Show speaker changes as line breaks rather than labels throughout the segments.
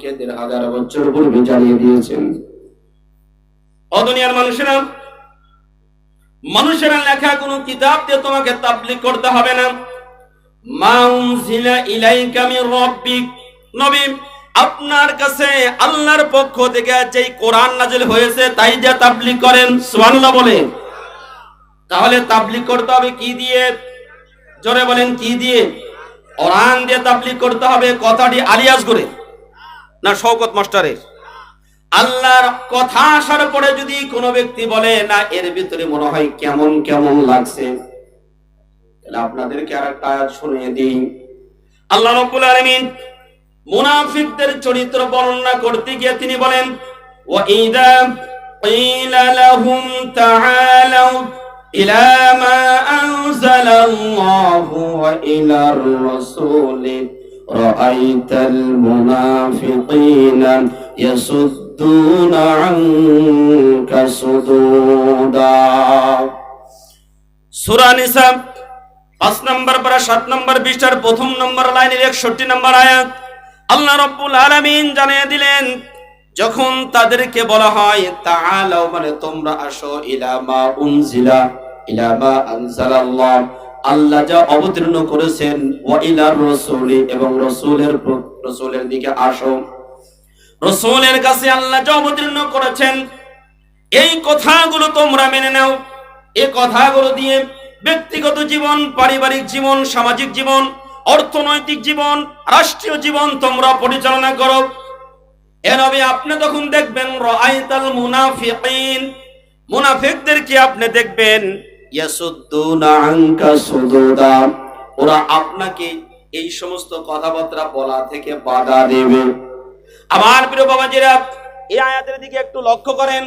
1,000 বছর পূর্বে জানিয়ে দিয়েছেন। ও দুনিয়ার মানুষেরা লেখা কোনো কিতাব দিয়ে তোমাকে তাবলীগ করতে হবে না। মা উনজিলা ইলাইকা মির রাব্বিক, নবী আপনার কাছে আল্লাহর পক্ষ থেকে যেই কোরআন নাযিল হয়েছে তাই যে তাবলীগ করেন। সুবহানাল্লাহ বলে। তাহলে তাবলীগ করতে হবে কি দিয়ে? জোরে বলেন কি দিয়ে? কোরআন দিয়ে তাবলীগ করতে হবে। কথাটি আলিয়াস করে না শওকত মাস্টারের? আল্লাহর কথা আসার পরে যদি কোনো ব্যক্তি বলে না এর ভিতরে মনে হয় কেমন কেমন লাগছে, তাহলে আপনাদেরকে আরেকটা আয়াত শুনিয়ে দিই। আল্লাহ রাব্বুল আলামিন মুনাফিকদের চরিত্র বর্ণনা করতে গিয়ে তিনি বলেন, ওয়া ইযা ক্বিলা লাহুম তাআলাউ ইলা মা আনজালাল্লাহু ওয়া ইলার রাসূলি রাআইতাল মুনাফিকিনা ইয়াসুদ্দুনা আনকা সুদুদা। সূরা নিসা 5 নম্বর পারা 7 নম্বর পৃষ্ঠার 1 নম্বর লাইনের 61 নম্বর আয়াত। আল্লাহ রাব্বুল আলামিন জানিয়ে দিলেন, যখন তাদেরকে বলা হয় তাআলাও মানে তোমরা আসো, ইলা মা উনজিলা ইলা মা আনজালাল্লাহ আল্লাহ যা অবতীর্ণ করেছেন, ওয়া ইলার রাসূলি এবং রাসূলের দিকে আসো। রাসূলের কাছে আল্লাহ যা অবতীর্ণ করেছেন এই কথাগুলো তোমরা মেনে নাও। এই কথাগুলো দিয়ে ব্যক্তিগত জীবন, পারিবারিক জীবন, সামাজিক জীবন, অর্থনৈতিক জীবন, রাষ্ট্রীয় জীবন তোমরা পরিচালনা করো। এ নবী আপনি তখন দেখবেন রাআইতাল মুনাফিকিন, মুনাফিকদেরকে আপনি দেখবেন ইয়াসুদ্দুনা আনকা সুদুদা, ওরা আপনাকে এই সমস্ত কথাবার্তা বলা থেকে বাধা দেবে। আমার প্রিয় বাবাজিরা, এই আয়াতের দিকে একটু লক্ষ্য করেন।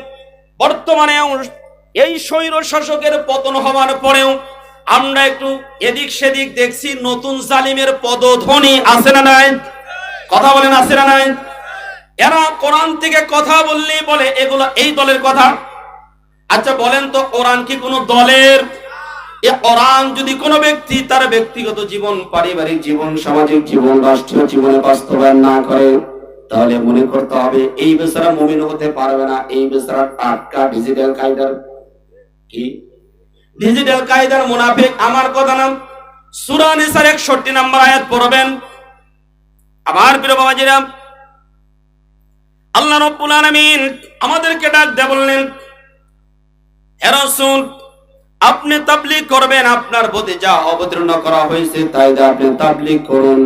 বর্তমানে এই স্বৈর শাসকের পতন হওয়ার পরেও আমরা একটু এদিক সেদিক দেখছি নতুন জালিমের পদধ্বনি আছে না নাই? কথা বলেন আছে না নাই? এরা কোরআন থেকে কথা বললেই বলে এগুলো এই দলের কথা। আচ্ছা বলেন তো, কোরআন কি কোনো দলের? এ কোরআন যদি কোনো ব্যক্তি তার ব্যক্তিগত জীবন, পারিবারিক জীবন, সামাজিক জীবন, রাষ্ট্রীয় জীবনে বাস্তবায়ন না করে, তাহলে মনে করতে হবে এই বেচারা মুমিন হতে পারবে না। এই বেচারা টাটকা ডিজিটাল কায়দার কি ডিজিটাল কায়দার মুনাফিক। আমার কথা না, সূরা নিসার 61 নম্বর আয়াত পড়বেন। আমার প্রিয় বাবাজিরা, আল্লাহ রাব্বুল আলামিন আমাদেরকে ডাক দিয়ে বললেন, হে রাসূল আপনি তাবলীগ করবেন, আপনার প্রতি যা অবতীর্ণ করা হয়েছে তাই আপনি তাবলীগ করুন।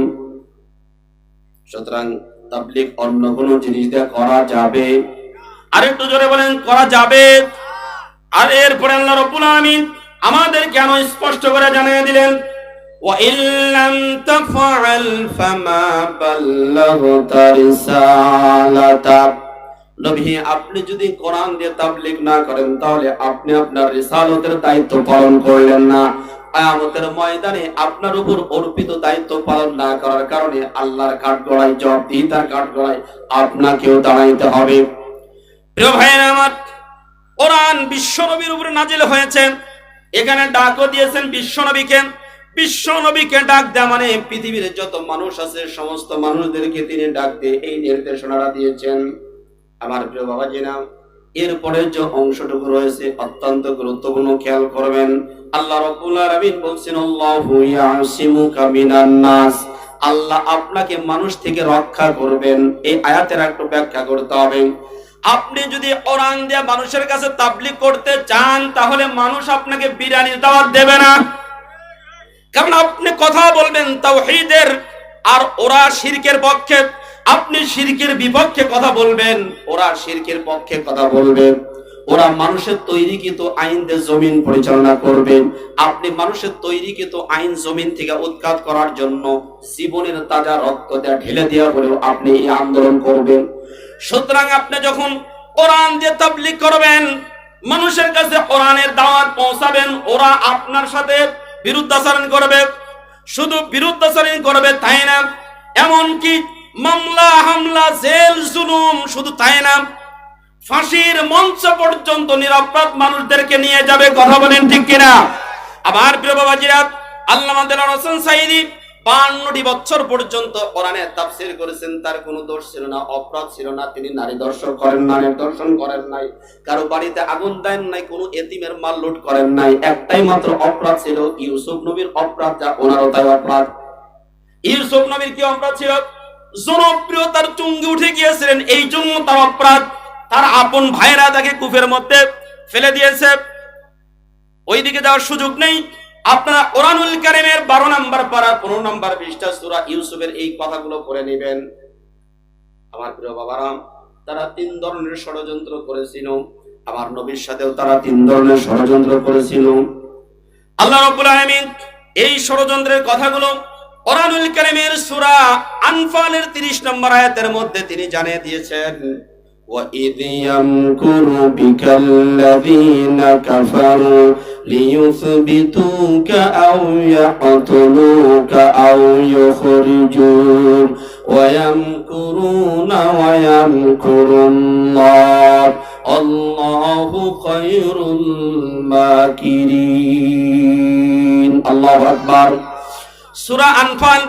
সুতরাং তাবলীগ অন্য কোনো জিনিস দিয়ে করা যাবে? আরেকটু জোরে বলেন করা যাবে? আর এরপরে আল্লাহ রাব্বুল আলামিন আমাদের কেন স্পষ্ট করে জানিয়ে দিলেন, ওয়া ইল্লাম তাফআল ফামা বাল্লাগতা রিসালাতা, নবী আপনি যদি কোরআন দিয়ে তাবলীগ না করেন তাহলে আপনি আপনার রিসালাতের দায়িত্ব পালন করলেন না। কিয়ামতের ময়দানে আপনার উপর অর্পিত দায়িত্ব পালন না করার কারণে আল্লাহর কাঠগড়ায়, জবাবদিহিতার কাঠগড়ায় আপনাকেও দাঁড়াইতে হবে। প্রিয় ভাইরা আমার, কোরআন বিশ্বনবীর উপরে নাজিল হয়েছে। এখানে ডাকও দিয়েছেন বিশ্বনবীকে। বিশ্বনবীকে ডাক দেয়া মানে পৃথিবীর যত মানুষ আছে সমস্ত মানুষদেরকে তিনি ডাক দিয়ে এই নির্দেশনাটা দিয়েছেন। আমার প্রিয় বাবাজিরা, এরপরে যে অংশটুকু রয়েছে অত্যন্ত গুরুত্বপূর্ণ, খেয়াল করবেন। আল্লাহ রাব্বুল আলামিন বলছেন, আল্লাহু ইয়াসিমুকা মিনান নাস, আল্লাহ আপনাকে মানুষ থেকে রক্ষা করবেন। এই আয়াতের একটু ব্যাখ্যা করতে হবে। আপনি যদি কোরআন দিয়ে মানুষের কাছে তাবলীগ করতে চান তাহলে মানুষ আপনাকে বিরিয়ানির দাওয়াত দেবে না, কারণ আপনি কথা বলবেন তাওহীদের আর ওরা শিরকের পক্ষে। আপনি শিরকের বিপক্ষে কথা বলবেন, ওরা শিরকের পক্ষে কথা বলবে। ওরা মানুষের তৈরিকৃত আইন দিয়ে জমিন পরিচালনা করবে, আপনি মানুষের তৈরিকৃত আইন জমিন থেকে উৎখাত করার জন্য জীবনের তাজা রক্ত দিয়ে ঢেলে দেওয়া হলেও আপনি এই আন্দোলন করবেন। সুতরাং আপনি যখন কোরআন দিয়ে তাবলীগ করবেন, মানুষের কাছে কোরআনের দাওয়াত পৌঁছাবেন, ওরা আপনার সাথে বিরুদ্ধাচরণ করবে। শুধু বিরুদ্ধাচরণ করবে তাই না, এমনকি মামলা, হামলা, জেল, জুলুম শুধু তাই না, ফাঁসির মঞ্চ পর্যন্ত নিরপরাধ মানুষদেরকে নিয়ে যাবে। কথা বলেন ঠিক কিনা? আবার প্রিয় বাবাজিরা, আল্লামা দেলোয়ার হোসেন সাঈদী 52টি বছর পর্যন্ত কোরআনের তাফসীর করেছেন, তার কোনো দোষ ছিল না, অপরাধ ছিল না। তিনি নারী দর্শন করেন না, দর্শন করেন নাই, কারো বাড়িতে আগুন দেন নাই, কোনো এতিমের মাল লুট করেন নাই। একটাই মাত্র অপরাধ ছিল ইউসুফ নবীর অপরাধ, যা ওনারও তাই অপরাধ। ইউসুফ নবীর কি অপরাধ ছিল? জনপ্রিয়তার চুঙ্গি উঠে গিয়েছিলেন, এই জন্য তার অপরাধ। তার আপন ভাইরা তাকে কূপের মধ্যে ফেলে দিয়েছে, ওইদিকে যাওয়ার সুযোগ নেই। আপনারা কোরআনুল কারীমের 12 নম্বর পারা 15 নম্বর পৃষ্ঠা সূরা ইউসুফের এই কথাগুলো পড়ে নেবেন। আমার প্রিয় বাবারা, তারা 3 ধরনের ষড়যন্ত্র করেছিল। আমার নবীর সাথেও তারা 3 ধরনের ষড়যন্ত্র করেছিল। আল্লাহ রাব্বুল আলামিন এই ষড়যন্ত্রের কথাগুলো কোরআনুল কারীমের সূরা আনফালের 30 নম্বর আয়াতের মধ্যে তিনি জানিয়ে দিয়েছেন। وَإِذْ يَمْكُرُ بِكَ الَّذِينَ كَفَرُوا لِيُثْبِتُوكَ أَوْ يَقْتُلُوكَ أَوْ يُخْرِجُوكَ وَيَمْكُرُونَ وَيَمْكُرُ اللَّهُ وَاللَّهُ خَيْرُ الْمَاكِرِينَ। আল্লাহু আকবার। সূরা আনফাল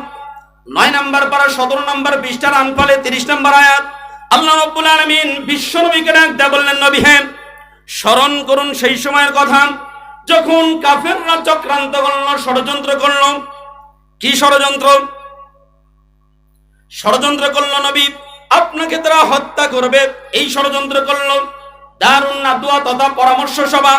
9 নম্বর পারা 17 নম্বর পৃষ্ঠার আনফালে 30 নম্বর আয়াত। আল্লাহ রাব্বুল আলামিন বিশ্ব নবীকে ডাকতে বললেন, নবী হে, স্মরণ করুন সেই সময়ের কথা যখন কাফেররা চক্রান্ত করল, ষড়যন্ত্র করল। কি ষড়যন্ত্র? ষড়যন্ত্র করল নবী, আপনাকে তারা হত্যা করবে, এই ষড়যন্ত্র করল। দারুন নাদওয়া তথা পরামর্শ সভা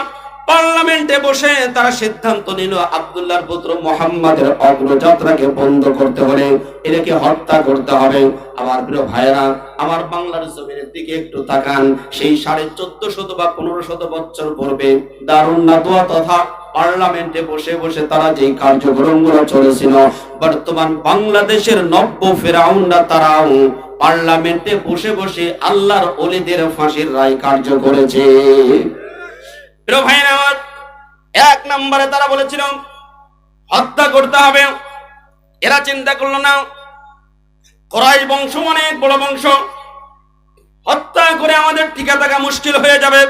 পার্লামেন্টে বসে তারা সিদ্ধান্ত নিল, আব্দুল্লাহর পুত্র মুহাম্মাদের অগ্রযাত্রাকে বন্ধ করতে হলে এটাকে হত্যা করতে হবে। আমার প্রিয় ভাইরা, আমার বাংলার জমিনের দিকে একটু তাকান। সেই 1450 বা 1500 বছর পূর্বে দারুন নাদওয়া তথা পার্লামেন্টে বসে বসে তারা যে কার্যক্রমগুলো চলেছিল, বর্তমান বাংলাদেশের নব্য ফেরাউনরা তারাও পার্লামেন্টে বসে বসে আল্লাহর ওলিদের ফাঁসির রায় কার্য করেছে। প্রিয় ভাইরা আমার, 1 নম্বরে তারা বলেছিল হত্যা করতে হবে। এরা চিন্তা করলো না, কুরাইশ বংশ অনেক বড় বংশ, হত্যা করে আমাদের টিকে থাকা মুশকিল হয়ে যাবে।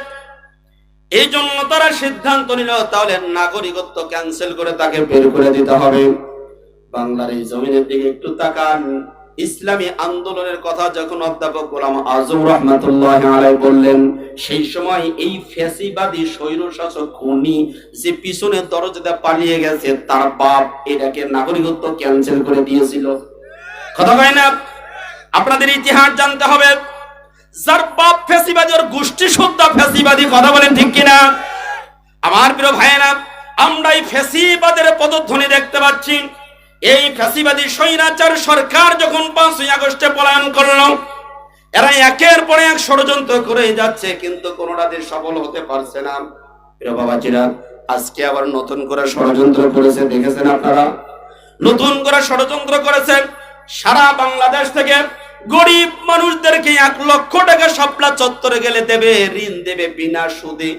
এই জন্য তারা সিদ্ধান্ত নিল তাহলে নাগরিকত্ব ক্যান্সেল করে তাকে বের করে দিতে হবে। বাংলার এই জমিনের দিকে একটু তাকান। ইসলামী আন্দোলনের কথা যখন অধ্যাপক গোলাম আযম রাহমাতুল্লাহি আলাইহি বললেন, সেই সময় এই ফ্যাসিবাদী স্বৈরশাসক খুনি যে পিছনে দরজাতে পালিয়ে গেছে, তার বাপ এটাকে নাগরিকত্ব ক্যান্সেল করে দিয়েছিল। কথা কয় না? আপনাদের ইতিহাস জানতে হবে। যার বাপ ফ্যাসিবাদী, ওর গোষ্ঠী শুদ্ধা ফ্যাসিবাদী। কথা বলেন ঠিক কিনা? আমার প্রিয় ভাইয়েরা, আমরা এই ফ্যাসিবাদের পদধ্বনি দেখতে পাচ্ছি। এই ফ্যাসিবাদী স্বৈরাচার সরকার যখন 5ই আগস্টে পলায়ন করলো, এরা একের পর এক ষড়যন্ত্র করে যাচ্ছে, কিন্তু কোনোটাতে সফল হতে পারছে না। প্রিয় বাবাজিরা, আজকে আবার নতুন করে ষড়যন্ত্র করেছে, দেখেছেন আপনারা? নতুন করে ষড়যন্ত্র করেছে। সারা বাংলাদেশ থেকে গরিব মানুষদেরকে 1 লক্ষ টাকা শাপলা চত্বরে গেলে দেবে, ঋণ দেবে বিনা সুদে,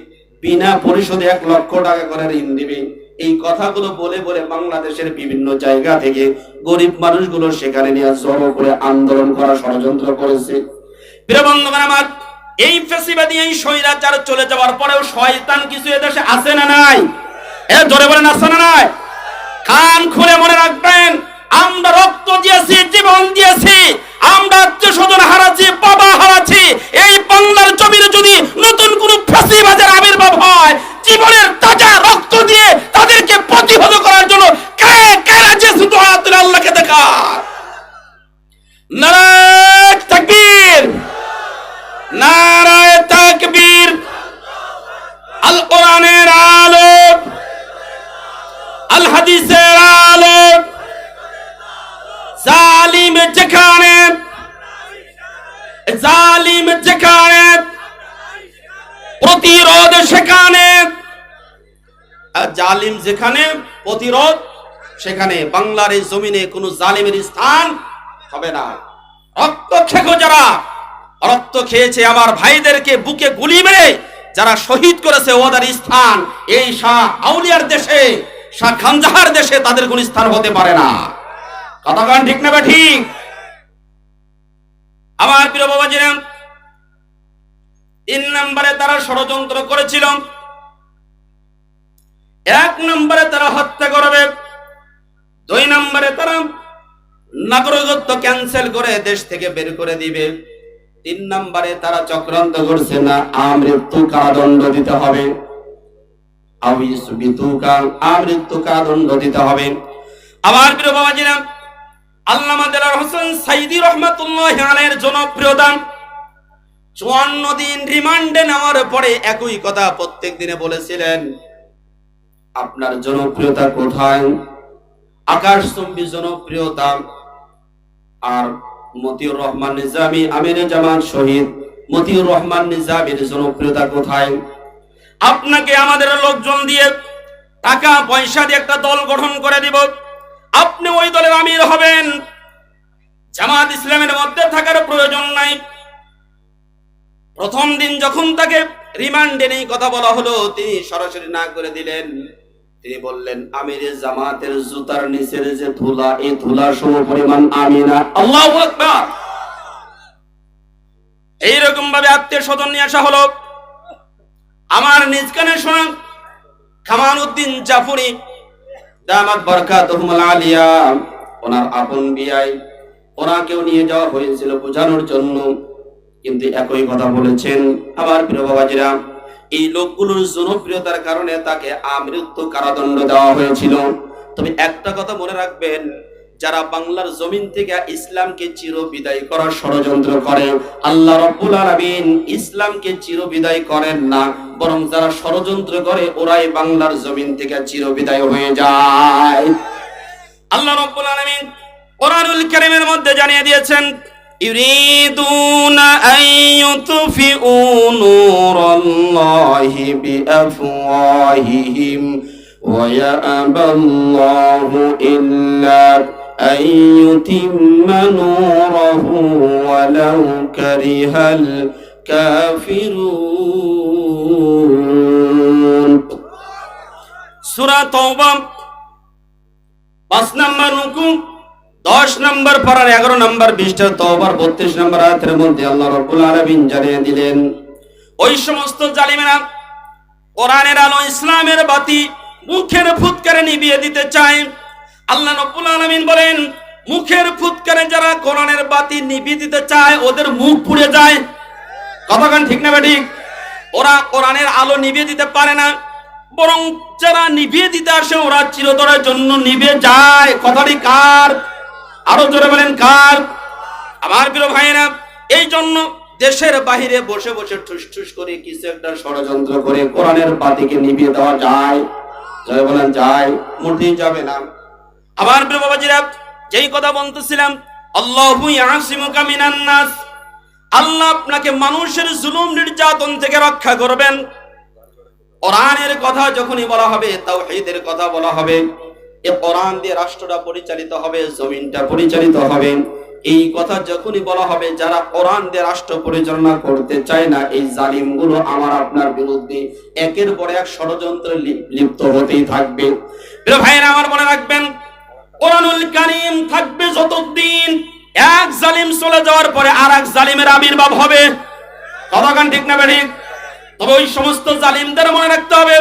বিনা পরিশোধে 1 লক্ষ টাকা করে ঋণ দিবে। এই কথাগুলো বলে বলে বাংলাদেশের বিভিন্ন জায়গা থেকে গরিব মানুষগুলো সেখানে নিয়ে জড়ো করে আন্দোলন করা ষড়যন্ত্র করেছে। প্রিয় বন্ধুগণ আমার, এই ফ্যাসিবাদী এই স্বৈরাচার চলে যাওয়ার পরেও শয়তান কিছু এদেশে আছে না নাই? এ জোরে বলেন, আছে না নাই? কান খুলে মনে রাখবেন, আমরা রক্ত দিয়েছি, জীবন দিয়েছি, আমরা আত্মীয়-স্বজন হারাচ্ছি, বাবা হারাচ্ছি। এই বাংলার জমিনে যদি নতুন কোন ফ্যাসিবাদের আবির্ভাব হয়, জীবনের তাজা রক্ত দিয়ে তাদেরকে প্রতিহত করার জন্য কে কে রাজি আছে? দুই হাত তুলে আল্লাহকে দেখা। নারায়ে তাকবীর, নারায়ে তাকবীর। আল কোরআনের আলো, আল হাদিসের আলো। জালিম যেখানে প্রতিরোধ সেখানে, জালিম যেখানে প্রতিরোধ সেখানে। বাংলার এই জমিনে কোন জালিমের স্থান হবে না। রক্ত খেকো যারা রক্ত খেয়েছে, আমার ভাইদেরকে বুকে গুলি মেরে যারা শহীদ করেছে, ওদের স্থান এই শাহ আউলিয়ার দেশে, শাহ খানজাহার দেশে তাদের কোন স্থান হতে পারে না। কথা গান ঠিক না? ঠিক। আমার প্রিয় বাবাজিরা, 3 নম্বরে তারা ষড়যন্ত্র করেছিল। 1 নম্বরে তারা হত্যা করবে, 2 নম্বরে তারা নাগরিকত্ব ক্যান্সেল করে দেশ থেকে বের করে দিবে। 3 নম্বরে তারা চক্রান্ত করছে না আমৃত্যু কারাদণ্ড দিতে হবে, আমৃত্যু কারাদণ্ড দিতে হবে। আবার প্রিয় বাবাজিরা, আল্লামা দেলোয়ার হোসেন সাইদী রাহমাতুল্লাহি আলাইহির জনপ্রিয়তা 54 দিন রিমান্ডে নেওয়ার পরে একই কথা প্রত্যেক দিনে বলেছিলেন, আপনার জনপ্রিয়তা কোথায়? আকাশচুম্বী জনপ্রিয়তা। আর মতিউর রহমান নিজামী আমিরে জামাত শহীদ মতিউর রহমান নিজামীর জনপ্রিয়তা কোথায়? আপনাকে আমাদের লোকজন দিয়ে টাকা পয়সা দিয়ে একটা দল গঠন করে দিব, আপনি ওই দলের আমির হবেন, জামাত ইসলামের মধ্যে থাকার প্রয়োজন নাই। প্রথম দিন যখন তাকে রিমান্ডে নেই কথা বলা হলো, তিনি সরাসরি না করে দিলেন। তিনি বললেন, আমিরে জামাতের জুতার নিচের যে ধুলা, এই ধুলা সম পরিমাণ আমি না। আল্লাহু আকবার। এইরকম ভাবে আত্মীয় স্বজন নিয়ে আসা হলো। আমার নিজ কানে শোনা কামালউদ্দিন জাফরি দামাত বারাকাতুহুল আলিয়া, ওনার আপন বিয়াই, ওনাকেও নিয়ে যাওয়া হয়েছিল বোঝানোর জন্য, কিন্তু একই কথা বলেছেন। আমার প্রিয় বাবাজিরা, এই লোকগুলোর জনপ্রিয়তার কারণে তাকে আমৃত্যু কারাদণ্ড দেওয়া হয়েছিল। তবে একটা কথা মনে রাখবেন, যারা বাংলার জমিন থেকে ইসলামকে চিরবিদায় করার ষড়যন্ত্র করে, আল্লাহ রাব্বুল আলামিন ইসলামকে চিরবিদায় করেন না, বরং যারা ষড়যন্ত্র করে ওরাই বাংলার জমিন থেকে চিরবিদায় হয়ে যায়। আল্লাহ রাব্বুল আলামিন কোরআনুল কারীমের মধ্যে জানিয়ে দিয়েছেন, ইউরিদুনা আন ইউতফিউ নূরাল্লাহি বিআফওয়াহিহিম ওয়া ইয়াবাল্লাহু ইল্লা আন ইউতিম্মা নূরাহু ওয়ালাউ কারিহাল কাফিরুন। সূরা তাওবা 5 নম্বর রুকু 10 নম্বর পারার 11 নম্বর পৃষ্ঠা তাওবার 32 নম্বর আয়াতের মধ্যে আল্লাহ রাব্বুল আলামিন জানিয়ে দিলেন, ওই সমস্ত জালিমেরা কোরআনের আলো ইসলামের বাতি মুখের ফুৎকারে নিভিয়ে দিতে চায়। আল্লাহ রাব্বুল আলামিন বলেন, মুখের ফুৎকারে যারা কোরআনের বাতি নিভিয়ে দিতে চায় ওদের মুখ পুড়ে যায়। কথাখান ঠিক না ঠিক? ওরা কোরআনের আলো নিভিয়ে দিতে পারে না, বরং যারা নিভিয়ে দিতে আসে ওরা চিরতরের জন্য নিভে যায়। কথাটি কার? আরো জোরে বলেন কার? আমার প্রিয় ভাইরা, এই জন্য দেশের বাহিরে বসে বসে ঠুস করে কিছু একটা ষড়যন্ত্র করে কোরআনের বাতিকে নিভিয়ে দেওয়া যায়? জয় বলেন যায়? মোটেই যাবে না। আমার প্রিয় বাবাজিরা, যেই কথা বলতেছিলাম, আল্লাহু ইয়াসিমুকা মিনান নাস, আল্লাহ আপনাকে মানুষের জুলুম নির্যাতন থেকে রক্ষা করবেন। কোরআনের কথা যখনই বলা হবে, তাওহীদের কথা বলা হবে, এই কোরআন দিয়ে রাষ্ট্রটা পরিচালিত হবে, জমিনটা পরিচালিত হবে, এই কথা যখনই বলা হবে, যারা কোরআন দিয়ে রাষ্ট্র পরিচালনা করতে চায় না, এই জালিমগুলো আমার আপনার বিরুদ্ধে একের পর এক ষড়যন্ত্রে লিপ্ত হতেই থাকবে। প্রিয় ভাইরা আমার মনে রাখবেন, কোরআনুল কারীম থাকবে যতদিন, এক জালিম চলে যাওয়ার পরে আর এক জালিমের আবির্ভাব হবে। কথাখান ঠিক না ঠিক? তবে ওই সমস্ত জালিমদের মনে রাখতে হবে,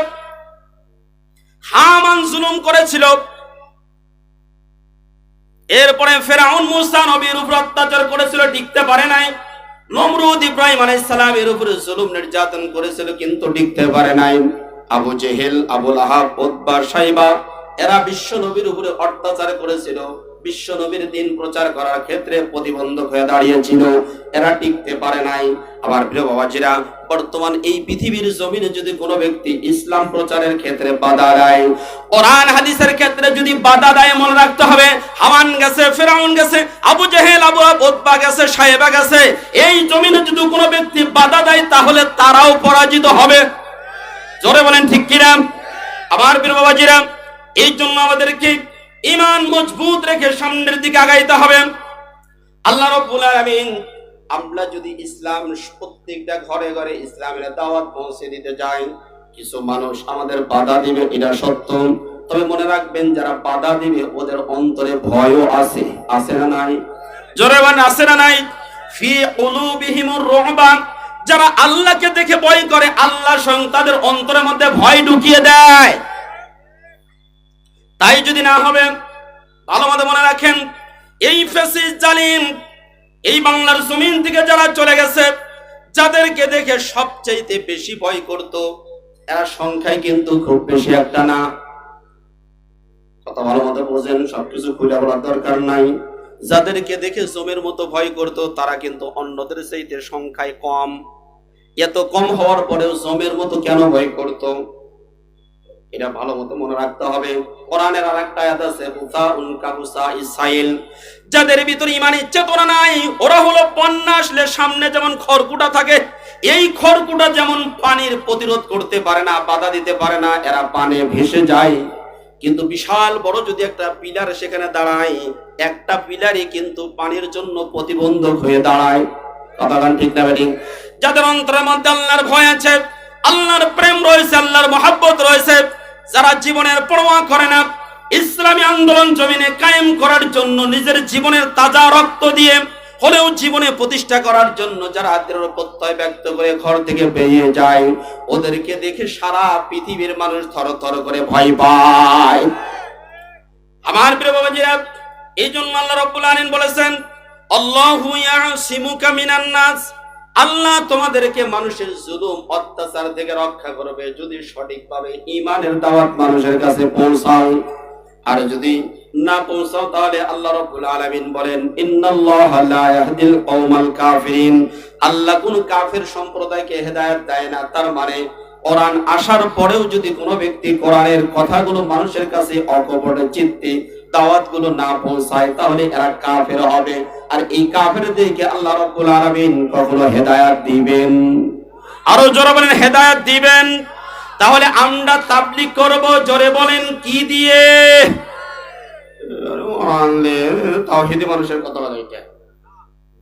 হামান জুলুম করেছিল, এরপরে ফেরাউন মুসা নবীর উপর অত্যাচার করেছিল, টিকতে পারে নাই। নমরুদ ইব্রাহিম আলাইহিস সালামের উপর জুলুম নির্যাতন করেছিল, কিন্তু টিকতে পারে নাই। আবু জেহেল, আবু লাহাব, উতবা, শাইবা, এরা বিশ্ব নবীর উপরে অত্যাচার করেছিল, বিশ্ব নবীর দিন প্রচার করার ক্ষেত্রে প্রতিবন্ধক হয়ে দাঁড়িয়েছিল, এরা টিকতে পারে নাই। আবার প্রিয় বাবাজিরা, বর্তমান এই পৃথিবীর জমিনে যদি কোনো ব্যক্তি ইসলাম প্রচারের ক্ষেত্রে বাধা দেয়, কোরআন হাদিসের ক্ষেত্রে যদি বাধা দেয়, মনে রাখতে হবে, হামান গেছে, ফেরাউন গেছে, আবু জেহেল, আবু উতবা গেছে, শাইবা গেছে, এই জমিনে যদি কোনো ব্যক্তি বাধা দেয় তাহলে তারাও পরাজিত হবে। জোরে বলেন ঠিক কিনা? আমার প্রিয় বাবাজিরা, এই জন্য আমাদেরকে ঈমান মজবুত রেখে সামনের দিকে আগাইতে হবে। আল্লাহ রাব্বুল আলামিন, আমরা যদি ইসলাম প্রত্যেকটা ঘরে ঘরে ইসলামের দাওয়াত পৌঁছে দিতে যাই, কিছু মানুষ আমাদের বাধা দিবে, এটা সত্য। তবে মনে রাখবেন, যারা বাধা দিবে ওদের অন্তরে ভয়ও আছে। আছে না নাই? জোরে বলেন আছে না নাই? ফি কুলুবিহিমুর রুবা, যারা আল্লাহকে দেখে ভয় করে, আল্লাহ স্বয়ং তাদের অন্তরের মধ্যে ভয় ঢুকিয়ে দেয়। তাই যদি না হবে, ভালো মতো মনে রাখেন, এই ফ্যাসিস্ট জালিম এই বাংলার জমিন থেকে যারা চলে গেছে, যাদেরকে দেখে সবচাইতে বেশি ভয় করত, এরা সংখ্যায় কিন্তু খুব বেশি একটা না। কথা ভালো মতো বোঝেন, সবকিছু খুলে বলার দরকার নাই। যাদেরকে দেখে জমের মতো ভয় করত, তারা কিন্তু অন্যদের চাইতে সংখ্যায় কম। এত কম হওয়ার পরেও জমের মতো কেন ভয় করত, এটা ভালো মতো মনে রাখতে হবে। কোরআনের আরেকটা আয়াত আছে, বুসাউন কাবুসা ইসাইল, যাদের ভিতরে ঈমানি চেতনা নাই, ওরা হলো বন্যা আসলে সামনে যেমন খড়কুটা থাকে, এই খড়কুটা যেমন পানির প্রতিরোধ করতে পারে না, বাধা দিতে পারে না, এরা পানে ভেসে যায়। কিন্তু বিশাল বড় যদি একটা পিলার সেখানে দাঁড়ায়, একটা পিলারই কিন্তু পানির জন্য প্রতিবন্ধক হয়ে দাঁড়ায়। কথাটা ঠিক না বেঠিক? যাদের অন্তরের মধ্যে আল্লাহর ভয় আছে, আল্লাহর প্রেম রয়েছে, আল্লাহর মহব্বত রয়েছে, যারা জীবনের পরোয়া করে না, ইসলামী আন্দোলন জমিনে কায়েম করার জন্য নিজের জীবনের তাজা রক্ত দিয়ে হলেও জীবনে প্রতিষ্ঠা করার জন্য যারা দৃঢ় প্রত্যয় ব্যক্ত করে ঘর থেকে বেরিয়ে যায়, ওদেরকে দেখে সারা পৃথিবীর মানুষ থরথর করে ভয় পায়। আমার প্রিয় বাবাজিরা, এই জন্য আল্লাহ রাব্বুল আলামিন বলেছেন, আল্লাহু ইয়াসিমুকা মিনান নাস, আল্লাহ তোমাদেরকে মানুষের জুলুম অত্যাচার থেকে রক্ষা করবে যদি সঠিকভাবে ঈমানের দাওয়াত মানুষের কাছে পৌঁছাও। আর যদি না পৌঁছাও তাহলে আল্লাহ রাব্বুল আলামিন বলেন, ইন্নাল্লাহা লা ইয়াহদিল কওমাল কাফিরিন, আল্লাহ কোন কাফের সম্প্রদায়কে হেদায়েত দেয় না। তার মানে কোরআন আসার পরেও যদি কোনো ব্যক্তি কোরআনের কথাগুলো মানুষের কাছে অকপট চিত্তে দাওয়াতগুলো না পৌঁছায়, তাহলে এরা কাফের হবে। আর এই কাফেরদেরকে আল্লাহ রাব্বুল আলামিন কখনো হেদায়েত দিবেন? আরো জোরে বলেন, হেদায়েত দিবেন। তাহলে আমরা তাবলীগ করব, জোরে বলেন কি দিয়ে? তাওহীদি মানুষের কথা বলা, এটা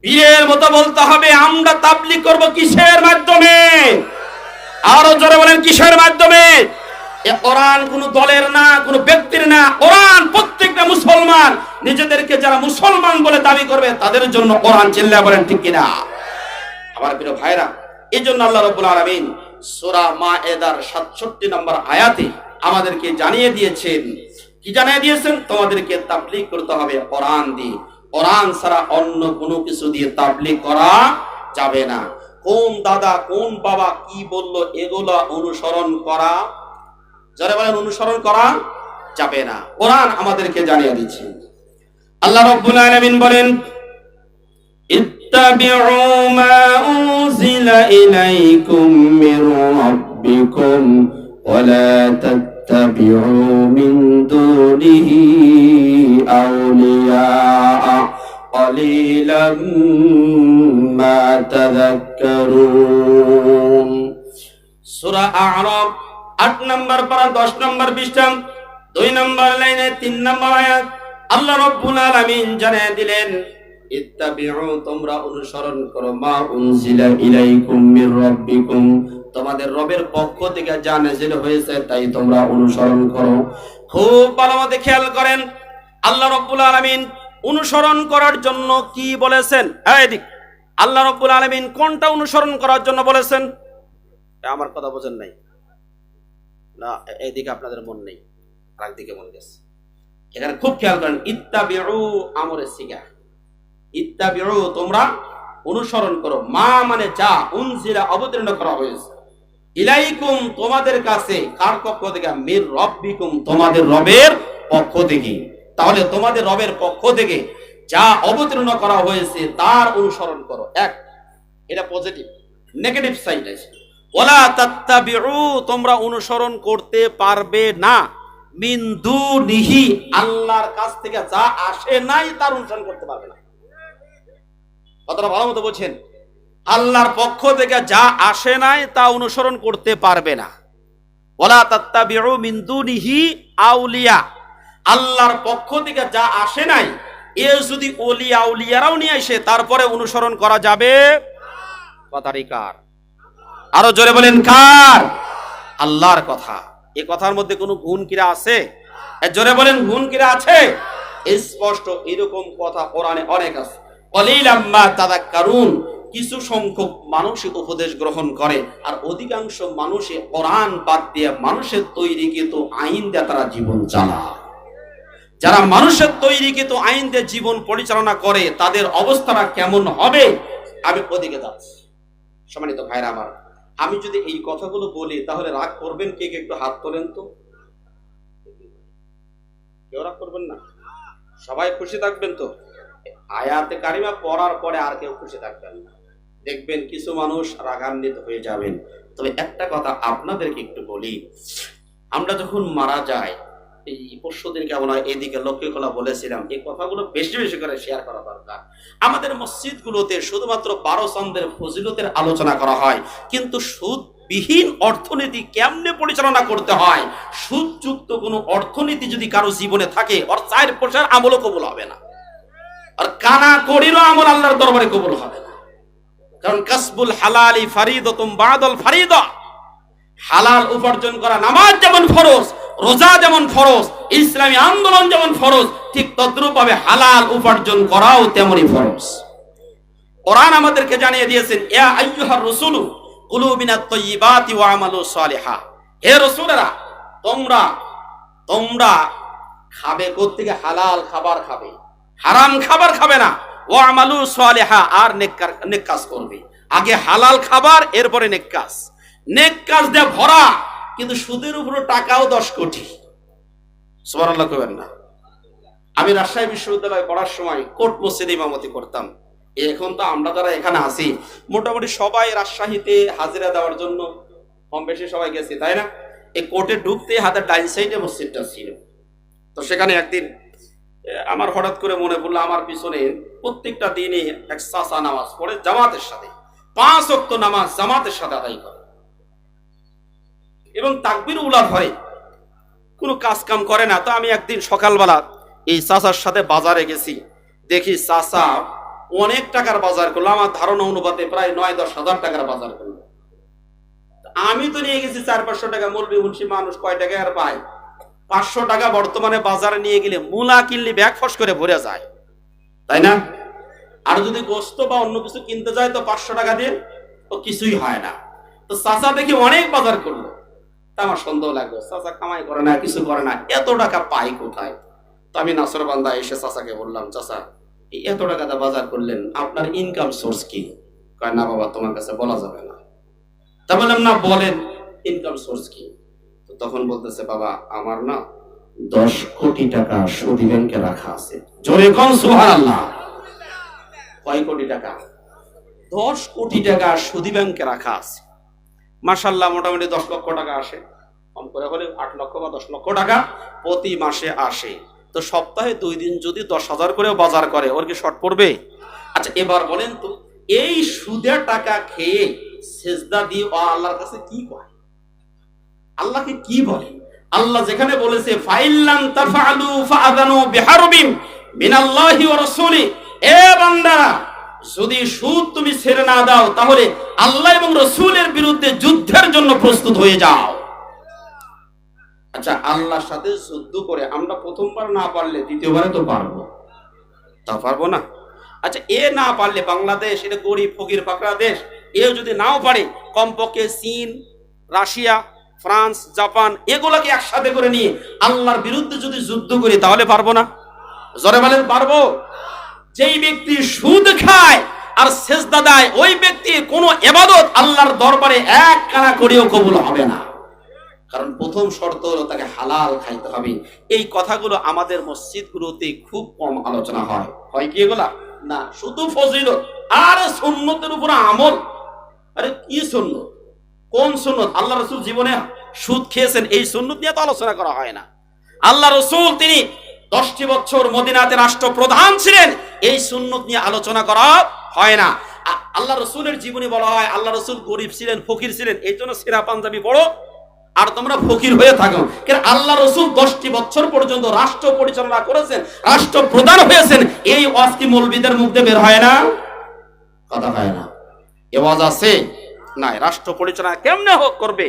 বীরের মতো বলতে হবে। আমরা তাবলীগ করব কিসের মাধ্যমে? আরো জোরে বলেন, কিসের মাধ্যমে? এ কোরআন কোন দলের না, কোন ব্যক্তির না, কোরআন প্রত্যেকটা মুসলমান নিজেদেরকে যারা মুসলমান বলে দাবি করবে তাদের জন্য কোরআন। চিল্লায়া বলেন ঠিক কিনা? আমার প্রিয় ভাইরা, এই জন্য আল্লাহ রাব্বুল আলামিন সূরা মায়েদার 67 নম্বর আয়াতে আমাদেরকে জানিয়ে দিয়েছেন, কি জানিয়ে দিয়েছেন? তোমাদেরকে তাবলীগ করতে হবে কোরআন দিয়ে। কোরআন ছাড়া অন্য কোনো কিছু দিয়ে তাবলীগ করা যাবে না। কোন দাদা কোন বাবা কি বললো এগুলো অনুসরণ করা, যারা বলেন অনুসরণ করা যাবে না। কোরআন আমাদেরকে জানিয়ে দিচ্ছে। আল্লাহ রাব্বুল আলামিন বলেন, ইত্তাবিউ মা উনজিলা ইলাইকুম মির রাব্বিকুম ওয়া লা তাত্তাবিউ মিন দুনিহি আউলিয়া قليلا ما تذكرون। সূরা আ'রাফ 8 নম্বর পারা 10 নম্বর পৃষ্ঠা 2 নম্বর লাইনে 3 নম্বর আয়াত আল্লাহ রাব্বুল আলামিন জানিয়ে দিলেন, ইত্তাবিউ, তোমরা অনুসরণ করো, মা উনজিলা ইলাইকুম মির রাব্বিকুম, তোমাদের রবের পক্ষ থেকে যা নাযিল হয়েছে তাই তোমরা অনুসরণ করো। খুব ভালো মতো খেয়াল করেন, আল্লাহ রাব্বুল আলামিন অনুসরণ করার জন্য কি বলেছেন? এইদিক আল্লাহ রাব্বুল আলামিন কোনটা অনুসরণ করার জন্য বলেছেন? আমার কথা বোঝেন নাই না? এইদিকে আপনাদের মন নেই, আরেক দিকে মন গেছে। এখানে খুব খেয়াল করেন, ইত্তাবিউ আমরে সিগা, ইত্তাবিউ তোমরা অনুসরণ করো, মা মানে যা, উনজিলা অবতীর্ণ করা হয়েছে, ইলাইকুম তোমাদের কাছে, কার পক্ষ থেকে? মির রাব্বিকুম তোমাদের রবের পক্ষ থেকে। তাহলে তোমাদের রবের পক্ষ থেকে যা অবতীর্ণ করা হয়েছে তার অনুসরণ করো। এক, এটা পজিটিভ। নেগেটিভ সাইড আছে, ওয়ালা তাত্তাবিউ তোমরা অনুসরণ করতে পারবে না, মিন দুনিহি আল্লাহর কাছ থেকে যা আসে নাই তার অনুসরণ করতে পারবে না। কথাটা ভালো মতো বলছেন, আল্লাহর পক্ষ থেকে যা আসে নাই তা অনুসরণ করতে পারবে না। ওয়ালা তাত্তাবিউ মিন দুনিহি আউলিয়া, আল্লাহর পক্ষ থেকে যা আসে নাই এ যদি ওলি আউলিয়ারাও নিয়ে আসে তারপরে অনুসরণ করা যাবে। কথাটি কার? আরো জোরে বলেন কার? আল্লাহর কথা। এই কথার মধ্যে কোনো গুণ কিরা আছে? জোরে বলেন, গুণ কিরা আছে? স্পষ্ট এরকম কথা কোরআনে অনেক আছে। কলিলাম মা তাযাক্কারুন, কিছু সংখ্যক মানুষ উপদেশ গ্রহণ করে আর অধিকাংশ মানুষে কোরআন বাদ দিয়ে মানুষের তৈরি কিন্তু আইন দিয়ে তারা জীবন চালায়। যারা মানুষের তৈরিকৃত আইন দিয়ে জীবন পরিচালনা করে তাদের অবস্থাটা কেমন হবে আমি ওদিকে যাচ্ছি। সম্মানিত ভাইরা আমার, আমি যদি এই কথাগুলো বলি তাহলে রাগ করবেন কে কে? একটু হাত তোলেন তো। কেউ রাগ করবেন না? সবাই খুশি থাকবেন তো? আয়াতে কারিমা পড়ার পরে আর কেউ খুশি থাকবেন না, দেখবেন কিছু মানুষ রাগান্বিত হয়ে যাবেন। তবে একটা কথা আপনাদেরকে একটু বলি, আমরা যখন মারা যাই, এই পরশুদিন কেমন হয় এদিকে লক্ষ্মীকলা বলেছিলাম, এই কথাগুলো বেশি বেশি করে শেয়ার করা দরকার। আমাদের মসজিদগুলোতে শুধুমাত্র 12 চন্দ্রের ফজিলতের আলোচনা করা হয়, কিন্তু সুদবিহীন অর্থনীতি কেমনে পরিচালনা করতে হয়, সুদযুক্ত কোনো অর্থনীতি যদি কারো জীবনে থাকে, ওর 4 পয়সার আমলও কবুল হবে না, আর কানা করিরও আমল আল্লাহর দরবারে কবুল হবে না। কারণ কাসবুল হালালি ফারিদাতুম বাদাল ফারিদা, হালাল উপার্জন করা নামাজ যেমন ফরজ, রোজা যেমন ফরজ, ইসলামী আন্দোলন যেমন ফরজ, ঠিক তদ্রূপ ভাবে হালাল উপার্জন করাও তেমনই ফরজ। কোরআন আমাদেরকে জানিয়ে দিয়েছেন, ইয়া আইয়ুহার রাসূলু কুলু মিনাত তাইয়্যিবাতি ওয়া আমালু সালিহা, হে রাসূলেরা তোমরা খাবে কোত্থেকে? হালাল খাবার খাবে, হারাম খাবার খাবে না। ওয়া আমালু সালিহা, আর নেক কাজ করবে। আগে হালাল খাবার, এরপরে নেক কাজ। নেক কাজ দিয়ে ভরা, কিন্তু সুদের উপর টাকাও 10 কোটি। সুবহানাল্লাহ কইবেন না? আমি রাজশাহী বিশ্ববিদ্যালয়ে পড়ার সময় কোট মসজিদে ইমামতি করতাম। এখন তো আমরা যারা এখানে আছি মোটামুটি সবাই রাজশাহীতে হাজিরা দেওয়ার জন্য কম বেশি সবাই গেছি, তাই না? এই কোর্টে ঢুকতে হাতের ডাইন সাইডে মসজিদটা ছিল। তো সেখানে একদিন আমার হঠাৎ করে মনে পড়লো, আমার পিছনে প্রত্যেকটা দিনই এক চাচা নামাজ পড়ে জামাতের সাথে, 5 ওয়াক্ত নামাজ জামাতের সাথে আদায় করে এবং তাকবীর উলা ধরে, কোনো কাজ কাম করে না। তো আমি একদিন সকালবেলা এই চাচার সাথে বাজারে গেছি, দেখি চাচা অনেক টাকার বাজার করলো, আমার ধারণা অনুপাতে প্রায় 9-10 হাজার টাকার বাজার করলো। আমি তো নিয়ে গেছি 400-500 টাকা। মৌলবি মুন্সি মানুষ কয় টাকা আর পায়? 500 টাকা বর্তমানে বাজারে নিয়ে গেলে মূলা কিনলে ব্যাগ ফস করে ভরে যায়, তাই না? আর যদি গোস্ত বা অন্য কিছু কিনতে যায় তো 500 টাকা দিয়ে তো কিছুই হয় না। তো চাচা দেখি অনেক বাজার করলো, তা আমার সন্দেহ লাগলো, চাচা কামাই করে না, কিছু করে না, এত টাকা পাই কোথায়? তো আমি নাসরবান্দা এসে চাচাকে বললাম, চাচা এই এত টাকাটা বাজার করলেন, আপনার ইনকাম সোর্স কি? কয় না বাবা, তোমার কাছে বলা যাবে না। তা বললাম, না বলেন ইনকাম সোর্স কি? তো তখন বলতেছে, বাবা আমার না 10 কোটি টাকা সুদী ব্যাংকে রাখা আছে। জোরে কোন সুবহানাল্লাহ। কয় কোটি টাকা? 10 কোটি টাকা সুদী ব্যাংকে রাখা আছে। মাশাআল্লাহ, মোটামুটি 10 লক্ষ টাকা আসে, কম করে হলে 8 লক্ষ বা 10 লক্ষ টাকা প্রতি মাসে আসে। তো সপ্তাহে 2 দিন যদি 10,000 করেও বাজার করে, ওর কি শর্ট পড়বে? আচ্ছা এবার বলেন তো, এই সুদের টাকা খেয়ে সেজদা দিয়ে আল্লাহর কাছে কি কয়? আল্লাহকে কি বলে? আল্লাহ যেখানে বলেছে ফাইল্লাম তাফআলু ফাআযানু বিহারবিন মিনাল্লাহি ওয়া রাসূলি, এ বান্দা যদি সুদ তুমি ছেড়ে না দাও তাহলে আল্লাহ এবং রাসূলের বিরুদ্ধে যুদ্ধের জন্য প্রস্তুত হয়ে যাও। আচ্ছা আল্লাহর সাথে যুদ্ধ করে আমরা প্রথমবার না পারলে দ্বিতীয়বারে তো পারবো, তা পারবো না? আচ্ছা এ না পারলে, বাংলাদেশ এটা গরিব ফকির ফাকরা দেশ, এ যদি নাও পারে কমপক্ষে চীন, রাশিয়া, ফ্রান্স, জাপান এগুলোকে একসাথে করে নিয়ে আল্লাহর বিরুদ্ধে যদি যুদ্ধ করি তাহলে পারবো না? জোরে বলেন পারবো? যেই ব্যক্তি সুদ খায় আর সেজদা দেয় ওই ব্যক্তি কোনো ইবাদত আল্লাহর দরবারে এক কানা করেও কবুল হবে না। কারণ প্রথম শর্ত হলো তাকে হালাল খাইতে হবে। এই কথাগুলো আমাদের মসজিদগুলোতে খুব কম আলোচনা হয়। হয় কি এগুলা? না, শুধু ফজিলত আর সুন্নতের উপর আমল। আরে কি সুন্নত? কোন সুন্নত? আল্লাহ রাসূল জীবনে সুদ খেয়েছেন, এই সুন্নত নিয়ে তো আলোচনা করা হয় না। আল্লাহ রাসূল তিনি 10টি বছর মদিনাতে রাষ্ট্রপ্রধান ছিলেন, এই সুন্নত নিয়ে আলোচনা করা হয় না। আল্লাহ রাসূলের জীবনী বলা হয় আল্লাহ রাসূল গরিব ছিলেন, ফকির ছিলেন, এই জন্য সেরা পাঞ্জাবি পড়ো আর তোমরা ফকির হয়ে থাকো। কারণ আল্লাহ রাসূল 10টি বছর পর্যন্ত রাষ্ট্র পরিচালনা করেছেন, রাষ্ট্রপ্রধান হয়েছেন, এই ওয়াজ কি মৌলবীদের মুখ দিয়ে বের হয় না? কথা হয় না, এ ওয়াজ আছে নাই? রাষ্ট্র পরিচালনা কেমনে করবে?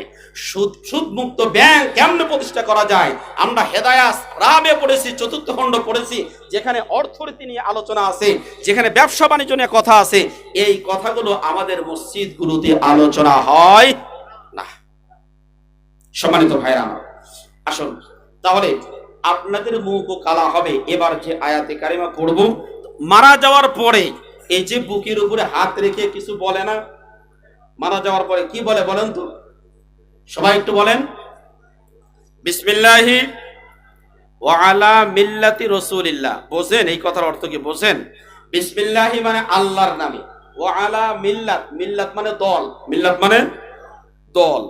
সুদ মুক্ত ব্যাংক কেমনে প্রতিষ্ঠা করা যায়? আমরা হেদায়াত রাবে পড়েছি, 4র্থ খণ্ড পড়েছি, যেখানে অর্থনীতি নিয়ে আলোচনা আছে, যেখানে ব্যবসা বাণিজ্য নিয়ে কথা আছে। এই কথাগুলো আমাদের মসজিদগুলোতে আলোচনা হয় না। সম্মানিত ভাইরা আমার, আসুন তাহলে আপনাদের মুখও কালা হবে। এবার যে আয়াতে কারিমা পড়ব, মারা যাওয়ার পরে এই যে বুকের উপরে হাত রেখে কিছু বলে না, মারা যাওয়ার পরে কি বলে বলেন তো, সবাই একটু বলেন। বিসমিল্লাহি ওয়া আলা মিল্লাতি রাসূলিল্লাহ। বোঝেন এই কথার অর্থ কি বোঝেন? বিসমিল্লাহি মানে আল্লাহর নামে, ওয়া আলা মিল্লাত, মিল্লাত মানে দল, মিল্লাত মানে দল।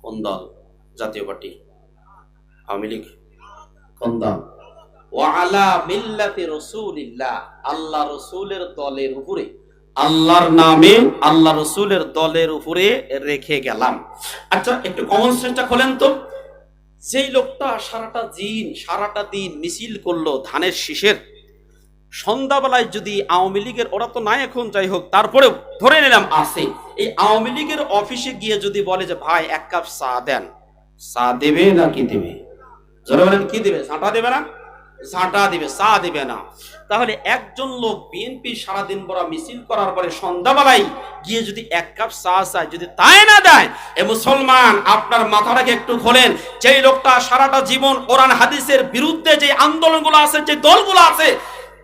কোন দল? জাতীয় পার্টি, আওয়ামী লীগ। কোন দল? ওয়া আলা মিল্লাতি রাসূলিল্লাহ, আল্লাহ রাসূলের দলের উপরে, আল্লাহর নামে আল্লাহ রাসূলের দলের উপরে রেখে গেলাম। আচ্ছা একটু কমন সেন্সটা খোলেন তো। যেই লোকটা সারাটা দিন মিছিল করলো ধানের শীষের, সন্ধ্যাবেলায় যদি আওয়ামী লীগের, ওরা তো নাই এখন, যাই হোক, তারপরেও ধরে নিলাম আছে, এই আওয়ামী লীগের অফিসে গিয়ে যদি বলে যে ভাই এক কাপ চা দেন, চা দেবে না কি দেবে? যারা বলেন কি দেবে? ঝাঁটা দেবে না? ঝাঁটা দিবে, চা দিবে না। তাহলে একজন লোক বিএনপি সারাদিন বড় মিছিল করার পরে সন্ধ্যাবেলায় গিয়ে যদি এক কাপ চা চায়, যদি তাই না দেয়, এ মুসলমান আপনার মাথাটাকে একটু খোলেন। যেই লোকটা সারাটা জীবন কোরআন হাদিসের বিরুদ্ধে যে আন্দোলনগুলো আছে, যে দলগুলো আছে,